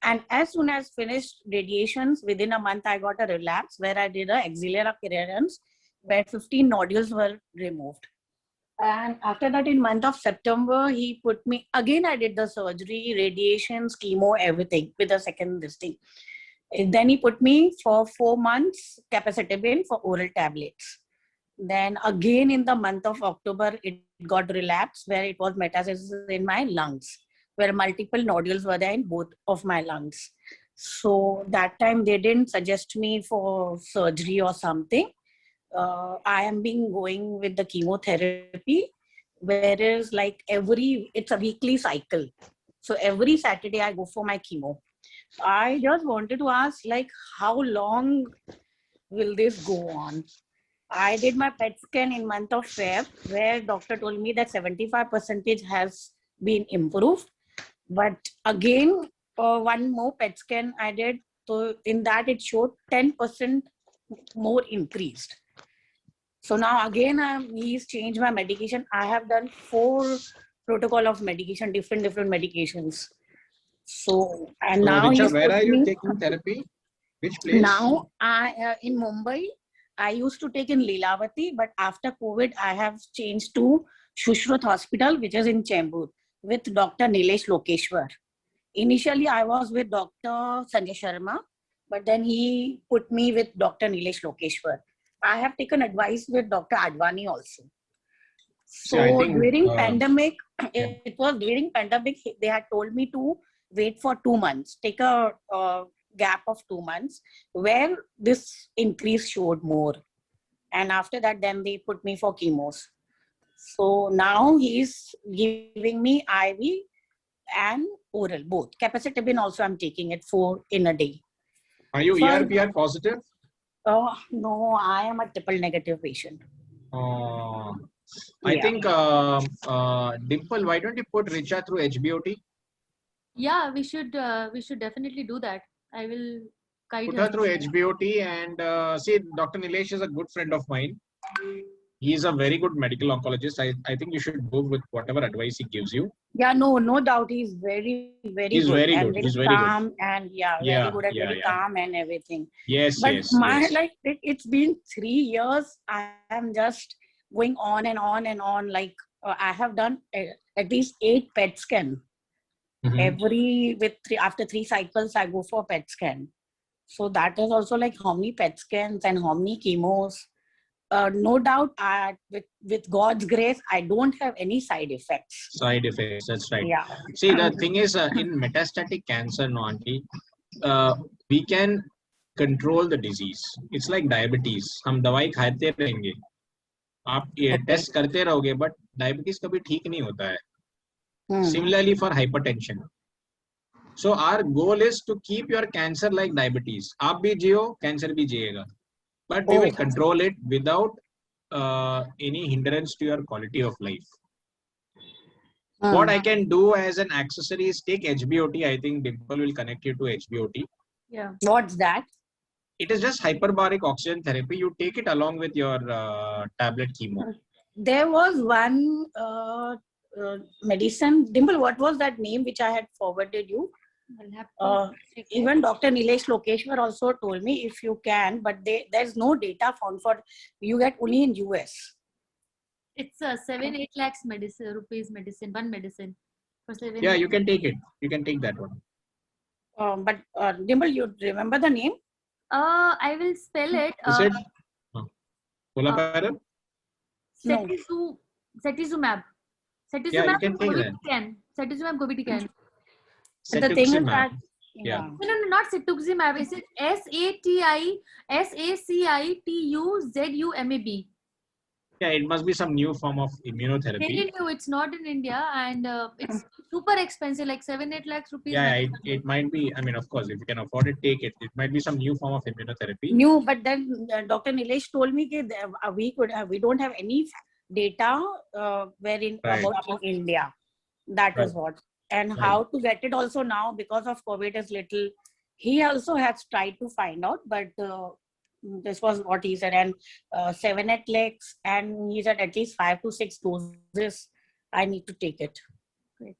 And as soon as finished radiations, within a month, I got a relapse where I did an axillary clearance where 15 nodules were removed. And after that, in month of September, he put me, again, I did the surgery, radiations, chemo, everything with a second listing. Then he put me for 4 months capecitabine for oral tablets. Then again in the month of October, it got relapsed where it was metastasis in my lungs, where multiple nodules were there in both of my lungs. So that time they didn't suggest me for surgery or something. I am going with the chemotherapy, whereas like it's a weekly cycle. So every Saturday I go for my chemo. I just wanted to ask, like, how long will this go on? I did my PET scan in month of Feb, where doctor told me that 75% has been improved. But again, one more PET scan I did. So in that it showed 10% more increased. So now again, he's changed my medication. I have done 4 protocol of medication, different medications. So, and now Richa, where are you taking therapy? Which place? Now, in Mumbai, I used to take in Lilavati, but after COVID, I have changed to Shushruth Hospital, which is in Chembur, with Dr. Nilesh Lokeshwar. Initially, I was with Dr. Sanjay Sharma, but then he put me with Dr. Nilesh Lokeshwar. I have taken advice with Dr. Advani also. So during pandemic, it was during pandemic, they had told me to wait for 2 months, take a gap of 2 months, where this increase showed more. and after that, then they put me for chemos. So now he's giving me IV and oral, both. Capecitabine also I'm taking it 4 in a day. Are you So ERPR positive? Oh, no, I am a triple negative patient. I Yeah. think, Dimple, why don't you put Richa through HBOT? Yeah, we should definitely do that. I will guide Put her. her through HBOT and see, Dr. Nilesh is a good friend of mine. He is a very good medical oncologist. I think you should go with whatever advice he gives you. Yeah, no doubt. He's very, very He's good. very And good. very He's very good. calm and very good and very calm and everything. Yes, But yes, my yes. like it's been 3 years. I am just going on and on and on. Like I have done at least 8 PET scan. After 3 cycles, I go for PET scan. So that is also like how many PET scans and how many chemos. No doubt, with God's grace, I don't have any side effects. Side effects, that's right. Yeah. See, the thing is, in metastatic cancer, no, auntie, we can control the disease. It's like diabetes. हम दवाई खाते रहेंगे, आप ये test करते रहोगे, but diabetes कभी ठीक नहीं होता है. Similarly for hypertension. So our goal is to keep your cancer like diabetes. आप भी जियो, cancer भी जिएगा. But we will control it without any hindrance to your quality of life. What I can do as an accessory is take HBOT. I think Dimple will connect you to HBOT. Yeah. What's that? It is just hyperbaric oxygen therapy. You take it along with your tablet chemo. There was one medicine. Dimple, what was that name which I had forwarded you? Even Dr. Nilesh Lokeshwar also told me if you can, but there's no data found for, you get only in US. It's a 7-8 lakhs rupees medicine, one medicine for 7. Yeah, you can take it. You can take that one. But Dimple, you remember the name? I will spell it. Is it? Olaparib? Cetuzumab. Yeah, you can take that. Cetuzumab govitecan. The thing is that yeah. No, not cetuximab. Is it SATISACITUZUMAB? Yeah, it must be some new form of immunotherapy. Very new. It's not in India, and it's super expensive, like 7-8 lakhs rupees. Yeah, it might be. I mean, of course, if you can afford it, take it. It might be some new form of immunotherapy. New, but then Dr. Nilesh told me that we don't have any data about in India. That is what. And how to get it also now because of COVID is little. He also has tried to find out, but this was what he said. And 7-8 lakhs, and he said at least 5 to 6 doses. I need to take it. Great.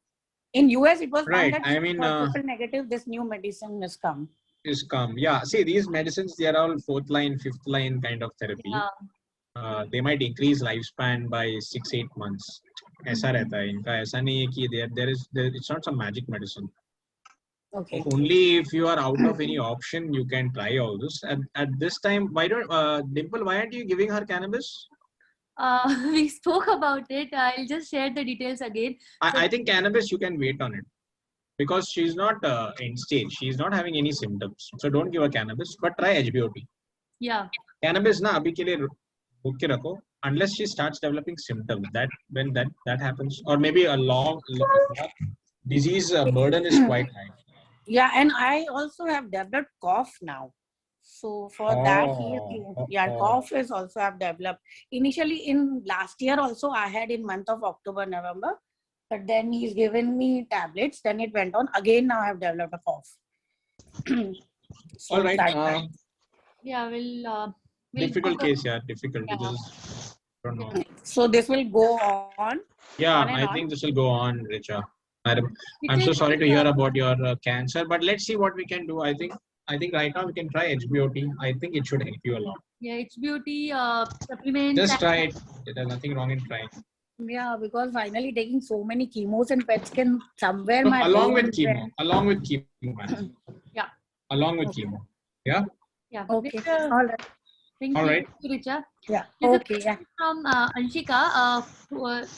In US, it was found that I mean, triple negative. This new medicine has come. Yeah. See, these medicines, they are all 4th line, 5th line kind of therapy. Yeah. They might increase lifespan by 6-8 months. ऐसा रहता है इनका, ऐसा नहीं है कि it's not some magic medicine. Okay. Only if you are out of any option, you can try all this. At this time, why don't Dimple? Why aren't you giving her cannabis? We spoke about it. I'll just share the details again. I think cannabis you can wait on it because she's not end stage. She's not having any symptoms, so don't give her cannabis. But try HBOT. Yeah. Cannabis na abhi ke liye रोक के रखो unless she starts developing symptoms. When that happens, or maybe a long disease burden is quite high. Yeah, and I also have developed cough now. So for that, cough is also have developed. Initially in last year also I had in month of October, November, but then he's given me tablets. Then it went on again. Now I have developed a cough. All right. Yeah, we'll difficult case, yeah, difficult. Yeah. Don't know. So this will go on. Yeah, I think this will go on, Richa. I'm so sorry to hear about your cancer, but let's see what we can do. I think right now we can try HBOT. I think it should help you a lot. Yeah, HBOT supplements. Just try it. There's nothing wrong in trying. Yeah, because finally taking so many chemos and PET scan somewhere. No, along with chemo, man. Yeah. Along with chemo. Yeah. Yeah. Okay. All right. Thank All you, right. Richa. Yeah. There's Okay. Yeah. From Anshika,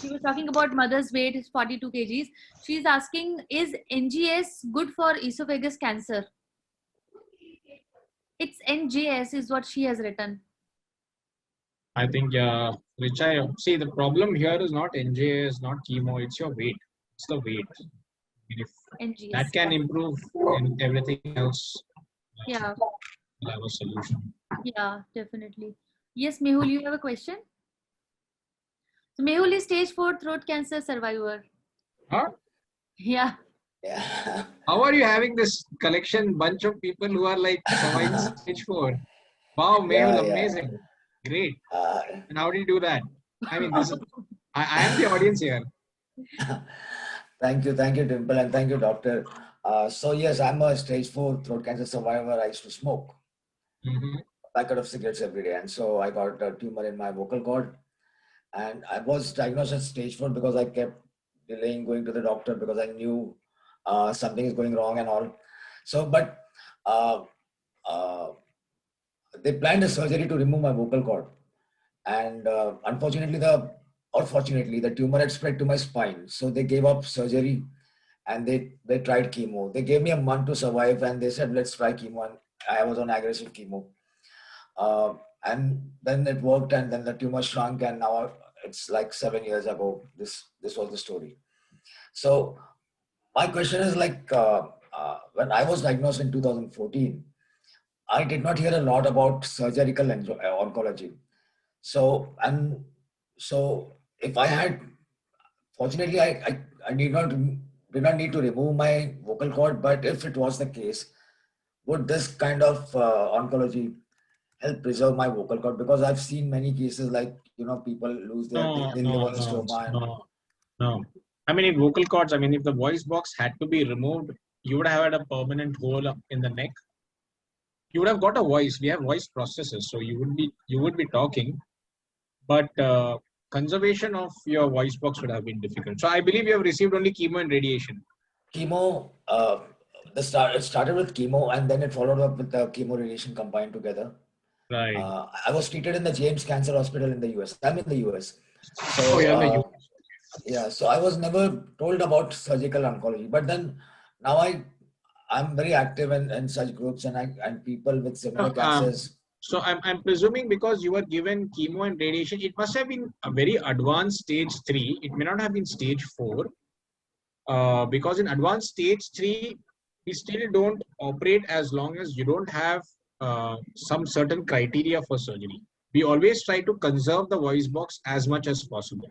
she was talking about mother's weight is 42 kgs. She's asking, is NGS good for esophagus cancer? It's NGS is what she has written. I think, Richa, see, the problem here is not NJS, not chemo, it's your weight. It's the weight. If NGS. that can improve in everything else, Yeah. we'll have a solution. Yeah, definitely. Yes, Mehul, you have a question? So Mehul is stage 4 throat cancer survivor. Huh? Yeah. Yeah. How are you having this collection bunch of people who are like surviving stage 4? Wow, Mehul, Yeah. amazing. Great. Uh, And how do you do that? I mean, this is, I am the audience here. thank you, Dimple, and thank you, doctor. So yes, I'm a stage 4 throat cancer survivor. I used to smoke Mhm. a packet of cigarettes every day, and so I got a tumor in my vocal cord, and I was diagnosed as stage 4 because I kept delaying going to the doctor because I knew something is going wrong and all. So, but uh, uh, they planned a surgery to remove my vocal cord, and unfortunately, or fortunately, the tumor had spread to my spine. So they gave up surgery, and they tried chemo. They gave me a month to survive, and they said, let's try chemo. And I was on aggressive chemo. And then it worked, and then the tumor shrunk, and now it's like 7 years ago. This was the story. So my question is like, when I was diagnosed in 2014, I did not hear a lot about surgical oncology. So if I had, fortunately, I did not need to remove my vocal cord, but if it was the case, would this kind of oncology help preserve my vocal cord? Because I've seen many cases like, people lose their, they live on a stoma. And, No. I mean, in vocal cords, I mean, if the voice box had to be removed, you would have had a permanent hole up in the neck. You would have got a voice. We have voice processors, so you would be talking, but conservation of your voice box would have been difficult. So I believe you have received only chemo and radiation. Chemo, it started with chemo, and then it followed up with the chemo radiation combined together. Right. I was treated in the James Cancer Hospital in the US. I'm in the US. So, Oh, you're in the US. Yeah, so I was never told about surgical oncology, but then now I'm very active in such groups and people with similar cancers. So I'm presuming because you were given chemo and radiation, it must have been a very advanced stage 3. It may not have been stage 4. Because in advanced stage 3, we still don't operate as long as you don't have some certain criteria for surgery. We always try to conserve the voice box as much as possible.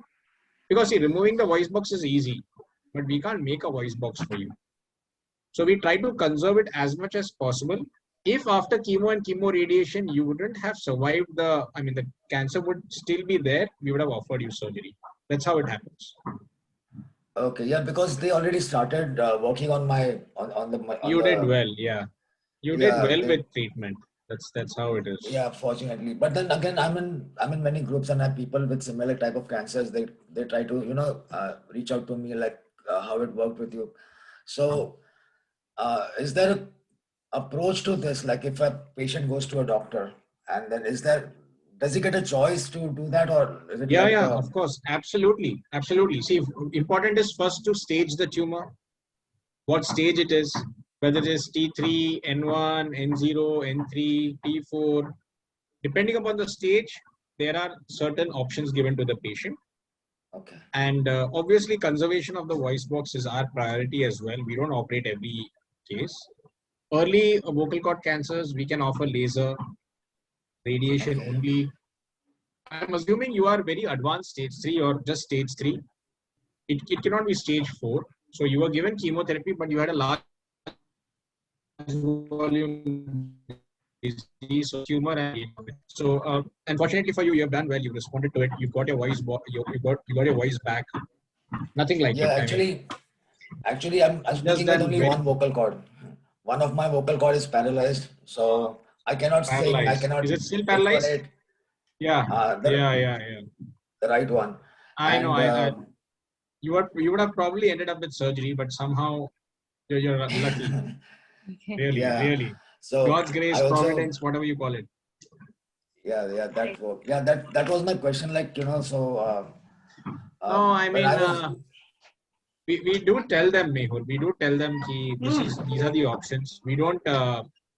Because see, removing the voice box is easy, but we can't make a voice box for you. So we try to conserve it as much as possible. If after chemo and chemo radiation, you wouldn't have survived the cancer would still be there, we would have offered you surgery. That's how it happens. Okay, yeah, because they already started working on You did well, yeah. You did well with treatment. That's how it is. Yeah, fortunately. But then again, I'm in many groups and I have people with similar type of cancers. They try to reach out to me like how it worked with you. So is there an approach to this? Like if a patient goes to a doctor and then does he get a choice to do that, or is it? Yeah, of course, absolutely. See, important is first to stage the tumor, what stage it is, whether it is T3, N1, N0, N3, T4. Depending upon the stage, there are certain options given to the patient. Okay. And obviously, conservation of the voice box is our priority as well. We don't operate every case. Early vocal cord cancers, we can offer laser, radiation only. I'm assuming you are very advanced stage 3 or just stage 3. It cannot be stage 4. So you were given chemotherapy, but you had a large volume disease or tumor. So unfortunately for you, you have done well. You responded to it. You got your voice. You got your voice back. Nothing like it. Actually, I'm speaking with only one vocal cord. One of my vocal cord is paralyzed, so I cannot sing. I cannot. Is it still paralyzed? Yeah. The right one. I know. You would have probably ended up with surgery, but somehow you're lucky. Really. So God's grace, providence, whatever you call it. Yeah, that worked. Yeah, that was my question. Like so. No, I mean. We do tell them, Mehul. We do tell them that these are the options. We don't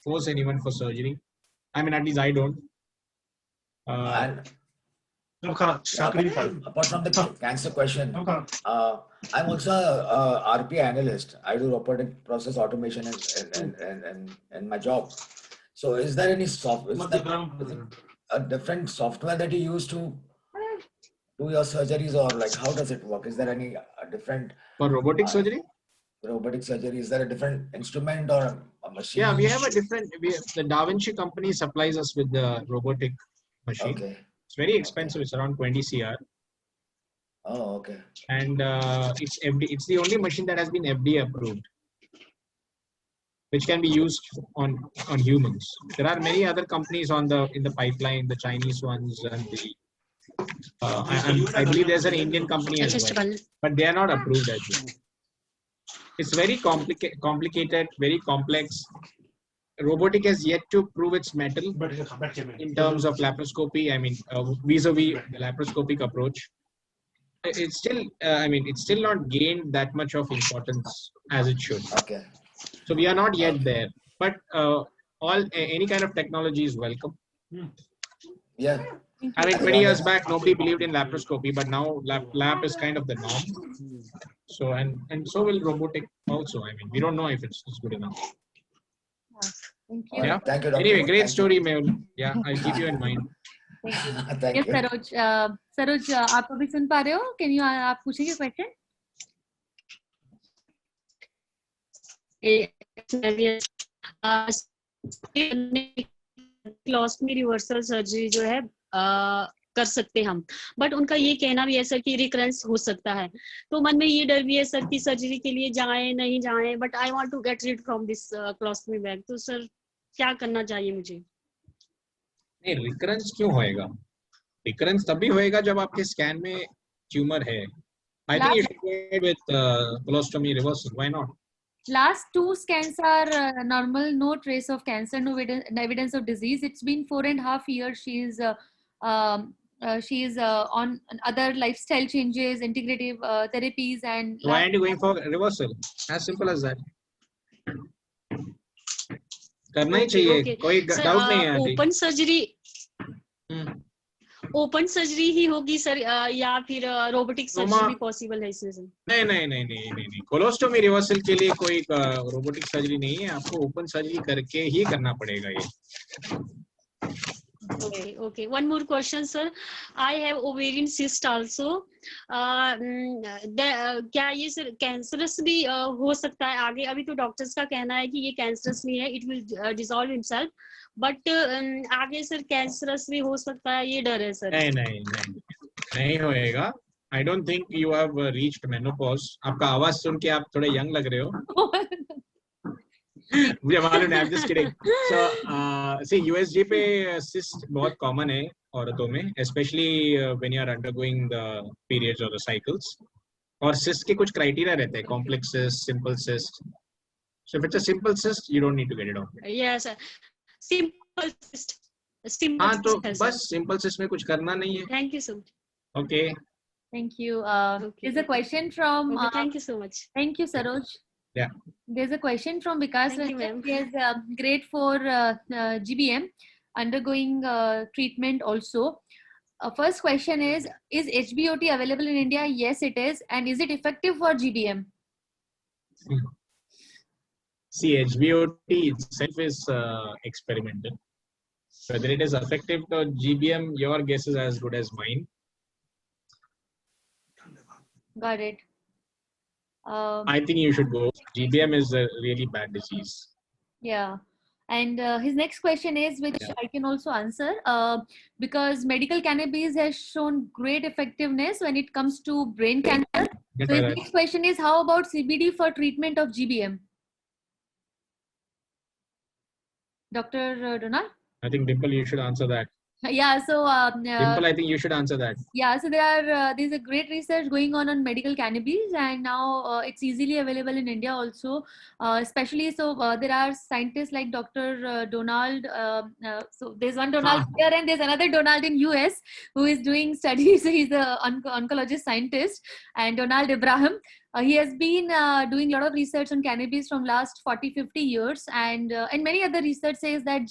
force anyone for surgery. I mean, at least I don't. Apart from the cancer question, I'm also a RPA analyst. I do robotic process automation in my job. So is there any is there a different software that you use to do your surgeries, or like how does it work? Is there any different For robotic surgery? Robotic surgery? Is there a different instrument or a machine? Yeah, we have a different. The Da Vinci company supplies us with the robotic machine. Okay. It's very expensive. It's around 20 CR. Oh, okay. And it's the only machine that has been FDA approved, which can be used on humans. There are many other companies in the pipeline, the Chinese ones, and I believe there's an Indian company as well, but they are not approved as well. It's very complicated, very complex. Robotic has yet to prove its mettle in terms of laparoscopy. I mean, vis-a-vis the laparoscopic approach. It's still, it's still not gained that much of importance as it should. Okay. So we are not yet there, but any kind of technology is welcome. Yeah. I mean, 20 years back, nobody believed in laparoscopy, but now lap is kind of the norm. So and so will robotic also. I mean, we don't know if it's good enough. Thank you. Yeah. Thank you, Dr. Anyway, great story, Mehul. Yeah, I'll keep you in mind. Thank Yes, you. Saroj. Saroj, आप अभी सुन पा रहे हो? Can you आप पूछेंगे question? क्लॉस्टमी reversal surgery जो है कर सकते हम, बट उनका ये कहना भी है सर कि रिकरेंस हो सकता है, तो मन में ये डर भी है सर कि सर्जरी के लिए जाएं नहीं जाएं, but I want to get rid from this क्लॉस्टमी बैग, तो सर क्या करना चाहिए मुझे? नहीं, रिकरेंस क्यों होएगा? रिकरेंस तभी होएगा जब आपके स्कैन में ट्यूमर है. I think you should go with colostomy reversal. Why not? Last 2 scans are normal, no trace of cancer, no evidence of disease. It's been 4.5 years. She is on other lifestyle changes, integrative therapies, and Why aren't you going for reversal? As simple as that. करना ही चाहिए, कोई doubt नहीं है. Open surgery open surgery ही होगी sir, या फिर robotic surgery भी possible है इसमें सर? नहीं. कोलोस्टोमी रिवर्सल के लिए कोई रोबोटिक सर्जरी नहीं है, आपको ओपन सर्जरी करके ही करना पड़ेगा ये. Okay. One more question, sir. I have ovarian cyst also. क्या ये सर कैंसरस भी हो सकता है आगे? अभी तो डॉक्टर्स का कहना है कि ये कैंसरस नहीं है, it will dissolve himself. But आगे सर कैंसरस भी हो सकता है, ये डर है सर. नहीं होएगा. I don't think you have reached menopause. आपका आवाज सुन के आप थोड़े यंग लग रहे हो. मुझे मालूम है, I'm just kidding. So, see, USG पे cyst बहुत common है औरतों में, especially when you are undergoing the periods or the cycles. और cyst के कुछ criteria रहते हैं, complex cyst, simple cyst. So if it's a simple cyst, you don't need to get it off. Yes, sir. Simple cyst. हाँ, तो बस simple cyst में कुछ करना नहीं है. Thank you so much. Okay. Thank you. There's a question from. Thank you so much. Thank you, Saroj. Yeah. There's a question from Vikas. Thank you, ma'am. He is grade 4 GBM, undergoing treatment also. First question is HBOT available in India? Yes, it is. And is it effective for GBM? See, HBOT itself is experimental. Whether it is effective for GBM, your guess is as good as mine. Got it. I think you should go. GBM is a really bad disease. Yeah. And his next question is, which I can also answer, because medical cannabis has shown great effectiveness when it comes to brain cancer. So his next question is, how about CBD for treatment of GBM? Dr. Donald? I think Dimple, you should answer that. Yeah, so Dimple, I think you should answer that. Yeah, so there's a great research going on medical cannabis, and now it's easily available in India also, especially so there are scientists like Dr. Donald. So there's one Donald here and there's another Donald in US who is doing studies. He's an oncologist scientist, and Donald Ibrahim, He has been doing a lot of research on cannabis from last 40-50 years, and many other research says that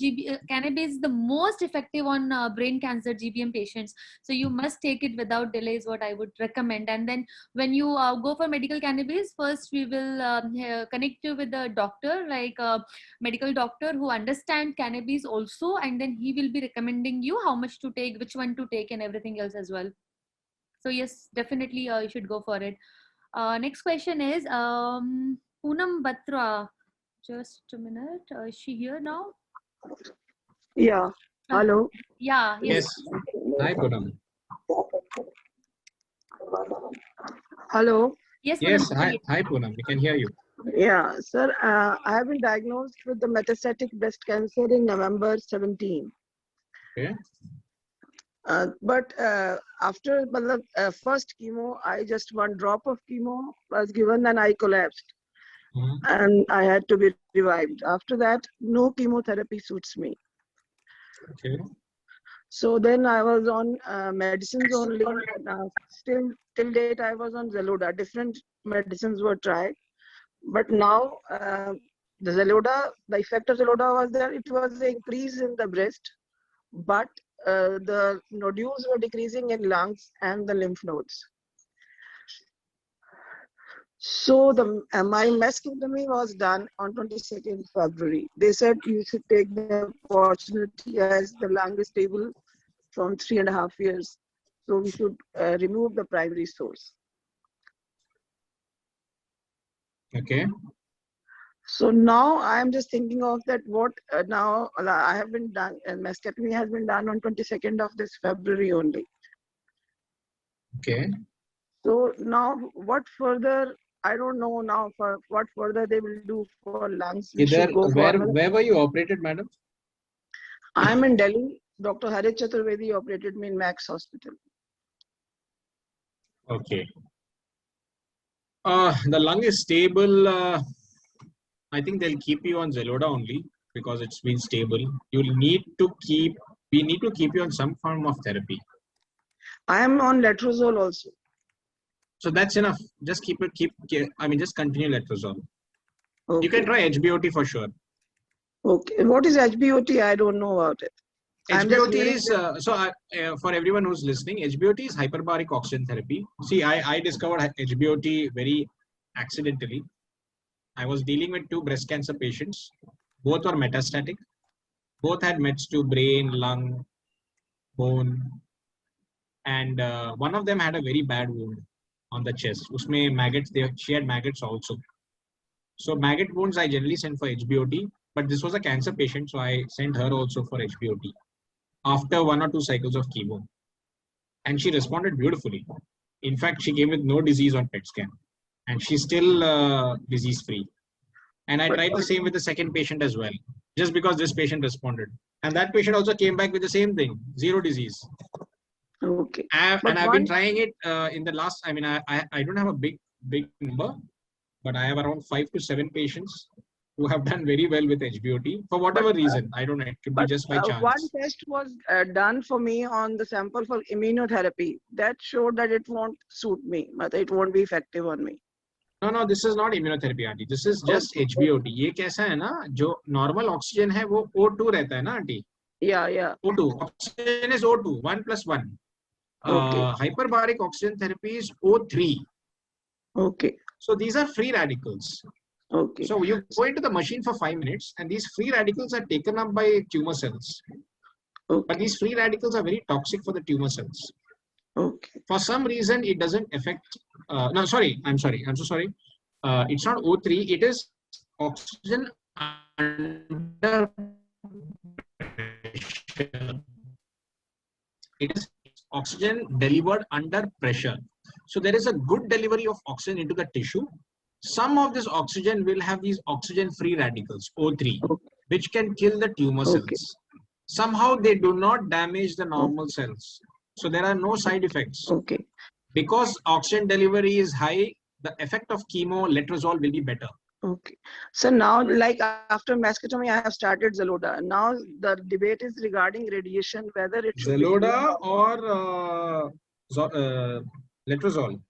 cannabis is the most effective on brain cancer GBM patients. So you must take it without delay is what I would recommend. And then when you go for medical cannabis, first we will connect you with a doctor, like a medical doctor who understands cannabis also, and then he will be recommending you how much to take, which one to take, and everything else as well. So yes, definitely you should go for it. Next question is Poonam Batra. Just a minute. Is she here now? Yeah. Hello. Yeah. Yes. Hi, Poonam. Hello. Yes. Yes. Poonam, Hi, Poonam. We can hear you. Yeah, sir. I have been diagnosed with the metastatic breast cancer in November 17. Okay. But after first chemo, just one drop of chemo was given and I collapsed. And I had to be revived. After that, no chemotherapy suits me. Okay. So then I was on medicines only. Still till date, I was on Xeloda. Different medicines were tried. But now the Xeloda, the effect of Xeloda was that it was an increase in the breast, but the nodules were decreasing in lungs and the lymph nodes. So my mastectomy was done on 22nd February. They said you should take the opportunity as the lung is stable from 3.5 years. So we should remove the primary source. Okay. So now I'm just thinking of that what now I have been done, and mastectomy has been done on 22nd of this February only. Okay. So now what further, I don't know now for what further they will do for lungs. Where were you operated, madam? I'm in Delhi. Dr. Harit Chaturvedi operated me in Max Hospital. Okay. The lung is stable. I think they'll keep you on Xeloda only because it's been stable. We need to keep you on some form of therapy. I am on letrozole also. So that's enough. Just just continue letrozole. Okay. You can try HBOT for sure. Okay. What is HBOT? I don't know about it. HBOT is, for everyone who's listening, HBOT is hyperbaric oxygen therapy. See, I discovered HBOT very accidentally. I was dealing with 2 breast cancer patients. Both were metastatic. Both had mets to brain, lung, bone. And one of them had a very bad wound on the chest. Usme maggots, she had maggots also. So maggot wounds I generally send for HBOT. But this was a cancer patient, so I sent her also for HBOT after 1 or 2 cycles of chemo. And she responded beautifully. In fact, she came with no disease on PET scan. And she's still disease-free. And I tried the same with the second patient as well, just because this patient responded. And that patient also came back with the same thing, 0 disease. Okay. I've been trying it in the last, I don't have a big number, but I have around 5 to 7 patients who have done very well with HBOT for whatever reason. I don't know, it could be just by chance. One test was done for me on the sample for immunotherapy. That showed that it won't suit me, but it won't be effective on me. No, this is not immunotherapy, auntie. This is just HBOT. ये कैसा है ना, जो normal oxygen है वो O2 रहता है ना, auntie. Yeah. O2. Oxygen is O2, 1 + 1. Okay. Hyperbaric oxygen therapy is O3. Okay. So these are free radicals. Okay. So you go into the machine for 5 minutes, and these free radicals are taken up by tumor cells. Okay. But these free radicals are very toxic for the tumor cells. Okay. For some reason, it doesn't affect. I'm so sorry. It's not O3. It is oxygen under pressure. It is oxygen delivered under pressure. So there is a good delivery of oxygen into the tissue. Some of this oxygen will have these oxygen-free radicals, O3, which can kill the tumor cells. Somehow they do not damage the normal cells. So there are no side effects. Okay. Because oxygen delivery is high, the effect of chemo, letrozole will be better. Okay. So now, like after mastectomy, I have started Xeloda. Now the debate is regarding radiation, whether it should Xeloda or letrozole?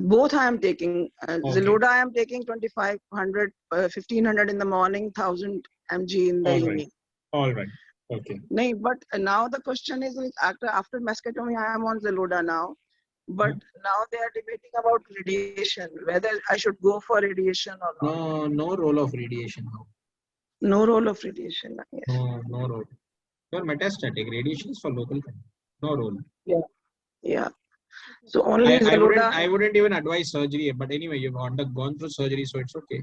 Both I am taking. Okay. Zeluda I am taking 2500, 1500 in the morning, 1000 mg in the evening. All right. Okay. No, but now the question is like after mastectomy, I am on Zeluda now. But now they are debating about radiation, whether I should go for radiation or not. No role of radiation now. No role of radiation. Yes. No role. You're metastatic. Radiation is for local. No role. Yeah. So only Zeluda. I wouldn't even advise surgery, but anyway, you've gone through surgery, so it's okay.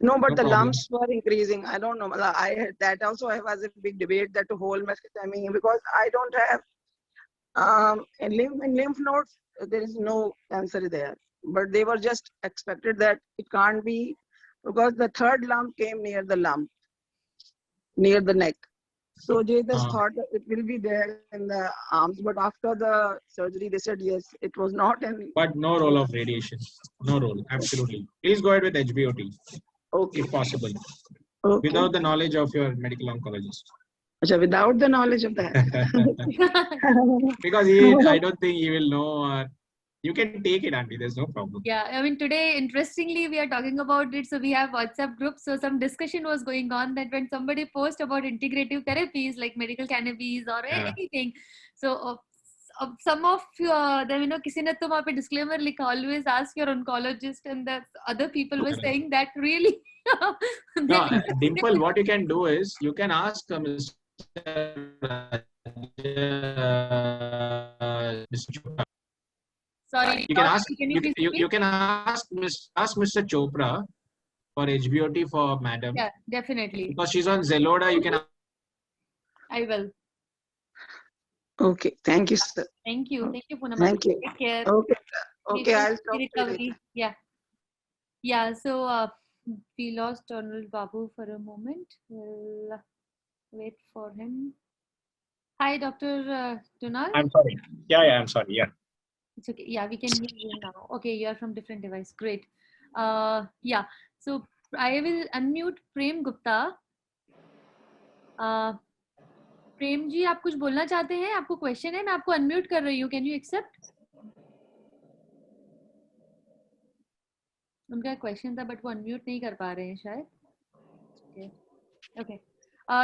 No, but No the problem. lumps were increasing. I don't know. I had that also was a big debate, that whole mastectomy, because I don't have in lymph nodes there is no cancer there, but they were just expected that it can't be, because the third lump came near the neck. So they just thought that it will be there in the arms, but after the surgery they said yes, it was not. But no role of radiation. No role. Absolutely. Please go ahead with HBOT. Okay. If possible. Okay. Without the knowledge of your medical oncologist. Without the knowledge of that. Because I don't think he will know. You can take it, Auntie. There's no problem. Yeah, I mean, today, interestingly, we are talking about it. So we have WhatsApp groups. So some discussion was going on that when somebody posts about integrative therapies like medical cannabis or anything. So some of them, किसी ने तो वहाँ पे disclaimer लिखा, always ask your oncologist, and the other people were saying that really. No, Dimple, what you can do is you can ask Mr. Chopra. Sorry. You can ask. You can ask Mr. Chopra for HBOT for madam. Yeah, definitely. Because she's on Zeloda, you can. I will. Okay, thank you, sir. Thank you, Poonam. Thank you. Take care. Okay, I'll talk to you. Yeah. So we lost Donald Babu for a moment. We'll wait for him. Hi, Dr. Donald. I'm sorry. Yeah, I'm sorry. Yeah. It's okay. Yeah, we can hear you now. Okay, you are from different device. Great. Yeah. So I will unmute Prem Gupta. Prem ji, आप कुछ बोलना चाहते हैं? आपको question है? मैं आपको unmute कर रही हूँ. Can you accept? उनका क्वेश्चन था बट वो अनम्यूट नहीं कर पा रहे हैं शायद. Okay.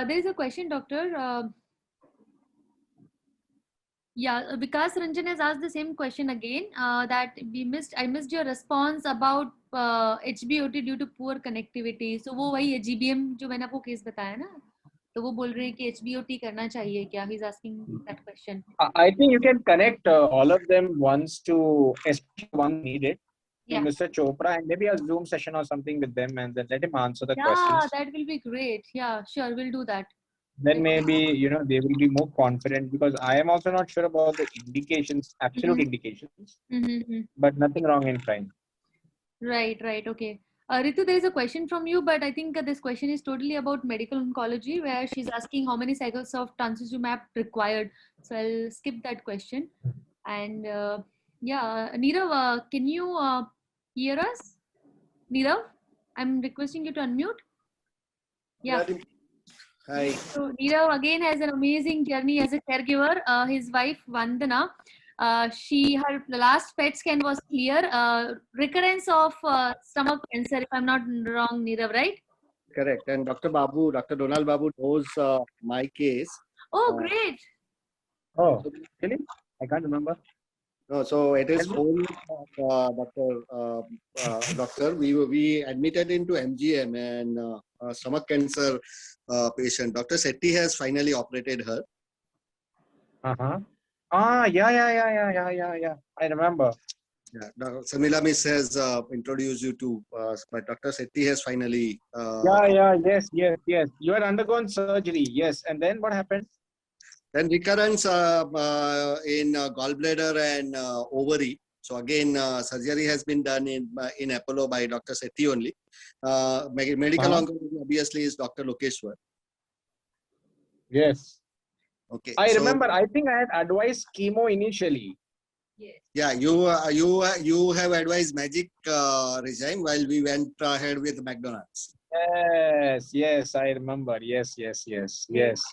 There is a question, doctor. Yeah, Vikas Ranjan has asked the same question again. That I missed your response about HBOT due to poor connectivity. So वो वही है GBM जो मैंने आपको केस बताया ना. तो वो बोल रहे हैं कि HBOT करना चाहिए क्या? He's asking that question. I think you can connect all of them once to one needed to Mr. Chopra, and maybe a Zoom session or something with them, and then let him answer the questions. Yeah, that will be great. Yeah, sure, we'll do that. Then maybe they will be more confident, because I am also not sure about the indications, absolute indications, but nothing wrong in trying. Right. Okay. Ritu, there is a question from you, but I think this question is totally about medical oncology, where she's asking how many cycles of trastuzumab required. So I'll skip that question. And Nirav, can you hear us? Nirav, I'm requesting you to unmute. Yeah. Hi. So Nirav again has an amazing journey as a caregiver. His wife Vandana, her last PET scan was clear. Recurrence of stomach cancer, if I'm not wrong, Nirav, right? Correct. And Dr. Donald Babu knows my case. Oh, great. Oh, really? I can't remember. No, so it is whole doctor. We admitted into MGM and stomach cancer patient. Dr. Sethi has finally operated her. Yeah. I remember. Yeah, Samila Miss has introduced you to, but Dr. Sethi has finally. Yes. You had undergone surgery, yes. And then what happened? Then recurrence in gallbladder and ovary. So again, surgery has been done in Apollo by Dr. Sethi only. Medical oncology obviously is Dr. Lokeshwar. Yes. Okay. I remember. I think I had advised chemo initially. Yes. Yeah, you have advised magic regime while we went ahead with McDonald's. Yes, I remember. Yes.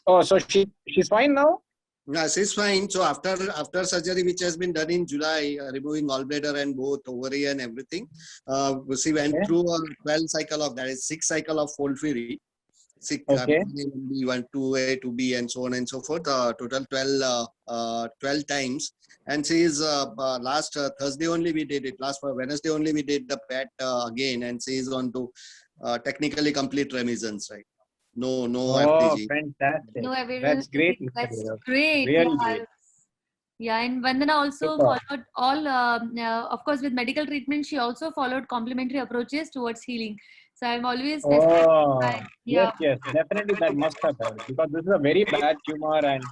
Oh, so she's fine now? Yeah, she's fine. So after surgery, which has been done in July, removing gallbladder and both ovary and everything, she went through a 12 cycle of, that is 6 cycle of FOLFIRI. 6 1, 2A, 2B, and so on and so forth. Total 12 times. And she is last Thursday only we did it. Last Wednesday only we did the PET again, and she is on to technically complete remissions right. No FDG. Fantastic. No evidence. That's great. That's Mr. great. Really Yeah. great. Yeah, and Vandana also Super. followed all, of course, with medical treatment, she also followed complementary approaches towards healing. So I'm always Oh, yeah. yes, definitely that must have helped, because this is a very bad tumor and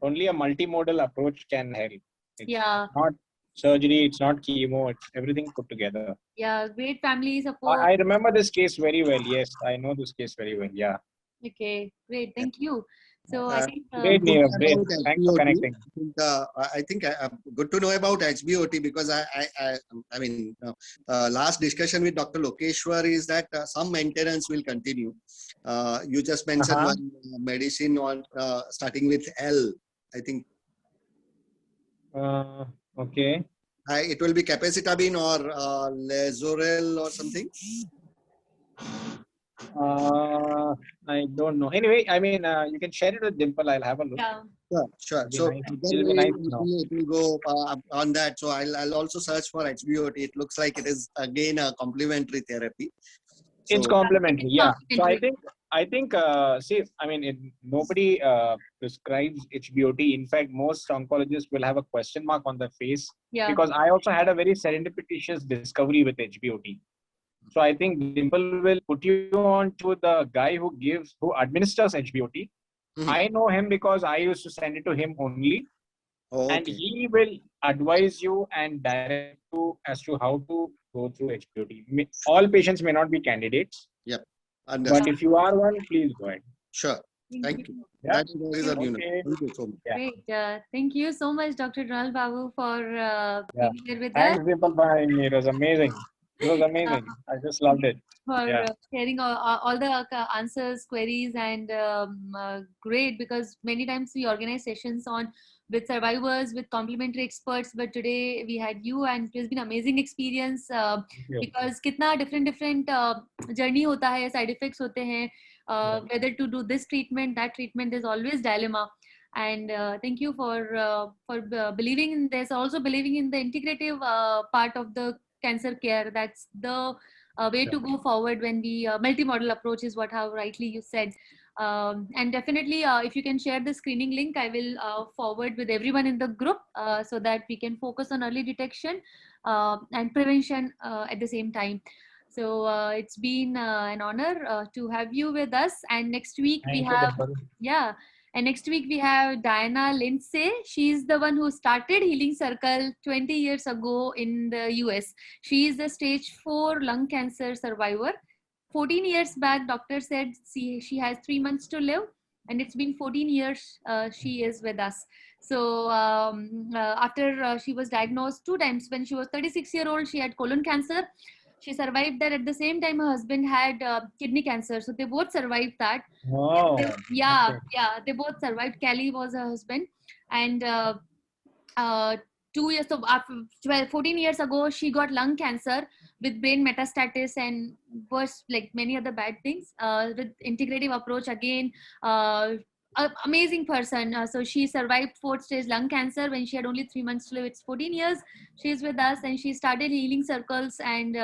only a multimodal approach can help. It's Yeah. not surgery, it's not chemo, it's everything put together. Yeah, great family support. I remember this case very well. Yes, I know this case very well. Yeah. Okay, great. Thank you. So I think Great, Neerav. Great. About Thanks for HBOT, connecting. I think good to know about HBOT, because I mean, last discussion with Dr. Lokeshwar is that some maintenance will continue. You just mentioned one medicine on starting with L, I think. Okay. It will be capecitabine or Lazorel or something. I don't know. Anyway, I mean, you can share it with Dimple. I'll have a look. Yeah. Sure. It'll So be nice. then It'll be nice to know. it will go on that. So I'll also search for HBOT. It looks like it is again a complementary therapy. So, It's complementary, yeah. So I think see, I mean, nobody prescribes HBOT. In fact, most oncologists will have a question mark on their face, because I also had a very serendipitous discovery with HBOT. So I think Dimple will put you on to the guy who administers HBOT. I know him because I used to send it to him only. And he will advise you and direct you as to how to go through HBOT. All patients may not be candidates. Yep. But if you are one, please go ahead. Sure. Thank you. Yeah. That is a unit. Thank you so much. Yeah. Great. Thank you so much, Dr. Donal Babu, for being here with us. Thanks, Dimple, for having me. It was amazing. It was amazing. I just loved it. For sharing all the answers, queries, and great, because many times we organize sessions with survivors, with complementary experts, but today we had you, and it has been amazing experience because kitna different journey hota hai, side effects hote hain, whether to do this treatment, that treatment, is always dilemma. And thank you for believing in this, also believing in the integrative part of the cancer care. That's the way to go forward when we multimodal approach is how rightly you said. And definitely if you can share the screening link, I will forward with everyone in the group so that we can focus on early detection and prevention at the same time. So it's been an honor to have you with us, and next week we have and next week we have Diana Lindsay. She's the one who started Healing Circle 20 years ago in the US. She is a stage 4 lung cancer survivor. 14 years back, doctor said she has 3 months to live, and it's been 14 years she is with us. So after she was diagnosed 2 times, when she was 36-year-old, she had colon cancer. She survived that. At the same time, her husband had kidney cancer. So they both survived that. Wow. They both survived. Kelly was her husband. And 2 years, so after 14 years ago, she got lung cancer with brain metastasis and worse, like many other bad things. With integrative approach, again, amazing person. So she survived 4th stage lung cancer when she had only 3 months to live. It's 14 years she's with us, and she started Healing Circles and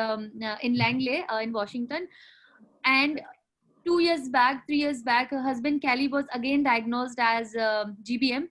in Langley in Washington. And 3 years back, her husband Kelly was again diagnosed as GBM,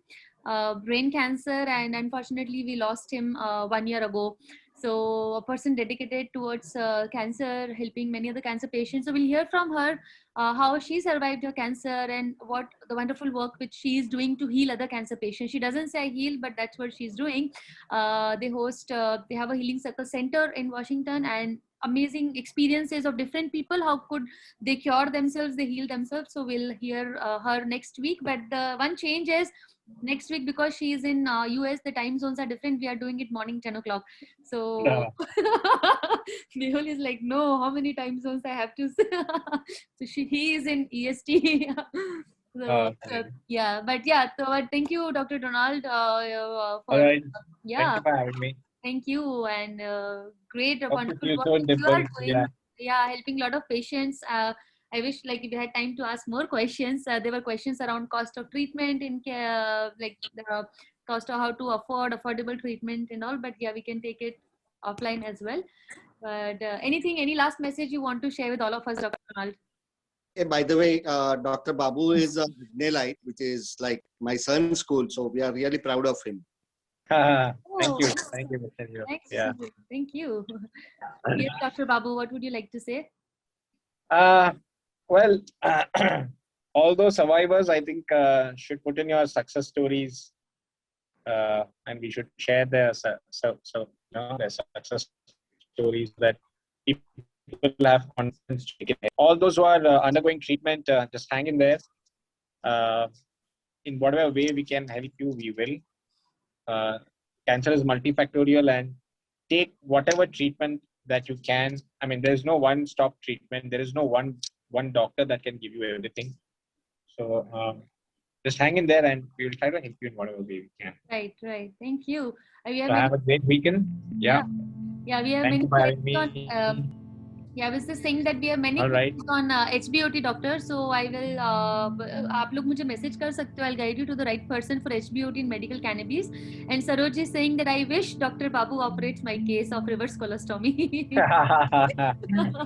brain cancer, and unfortunately we lost him 1 year ago. So a person dedicated towards cancer, helping many other cancer patients. So we'll hear from her how she survived her cancer and what the wonderful work which she is doing to heal other cancer patients. She doesn't say heal, but that's what she's doing. They have a Healing Circle Center in Washington, and amazing experiences of different people. How could they cure themselves, they heal themselves. So we'll hear her next week. But the one change is, next week, because she is in US, the time zones are different. We are doing it morning 10 o'clock. So Mehul is like, no, how many time zones I have to? So he is in EST. So, yeah, but thank you, Dr. Donald, for All right. yeah. Thank you for having me. Thank you, and great, Hope to wonderful see you work soon, that you are Dimple. doing. Yeah, helping a lot of patients. I wish like if we had time to ask more questions. There were questions around cost of treatment in care, like the cost of how to afford affordable treatment and all. But yeah, we can take it offline as well. But any last message you want to share with all of us, Dr. Donald? Hey, by the way, Dr. Babu is a Vignelite, which is like my son's school. So we are really proud of him. Thank you. Thank you, Mr. Yeah. Thank you. Yes, Dr. Babu, what would you like to say? Well, all those survivors, I think, should put in your success stories, and we should share their their success stories that people have confidence to take it. All those who are undergoing treatment, just hang in there. In whatever way we can help you, we will. Cancer is multifactorial, and take whatever treatment that you can. I mean, there is no one-stop treatment. There is no one doctor that can give you everything. So just hang in there, and we will try to help you in whatever way we can. Right. Thank you. We have, have a great weekend. Yeah. Yeah, we have Thank many you for having me. I was just saying that we have many questions on HBOT, doctor. So I will. आप लोग मुझे message कर सकते हो. I'll guide you to the right person for HBOT in medical cannabis. And Saroj is saying that I wish Dr. Babu operates my case of reverse colostomy.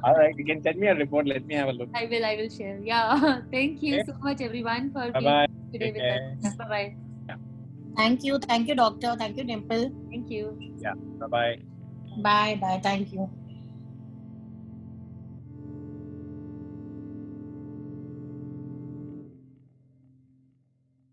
All right, you can send me a report. Let me have a look. I will share. Yeah. Thank you so much, everyone, for being today with us. Bye bye. Yeah. Thank you, doctor. Thank you, Dimple. Thank you. Yeah. Bye bye. Bye. Thank you.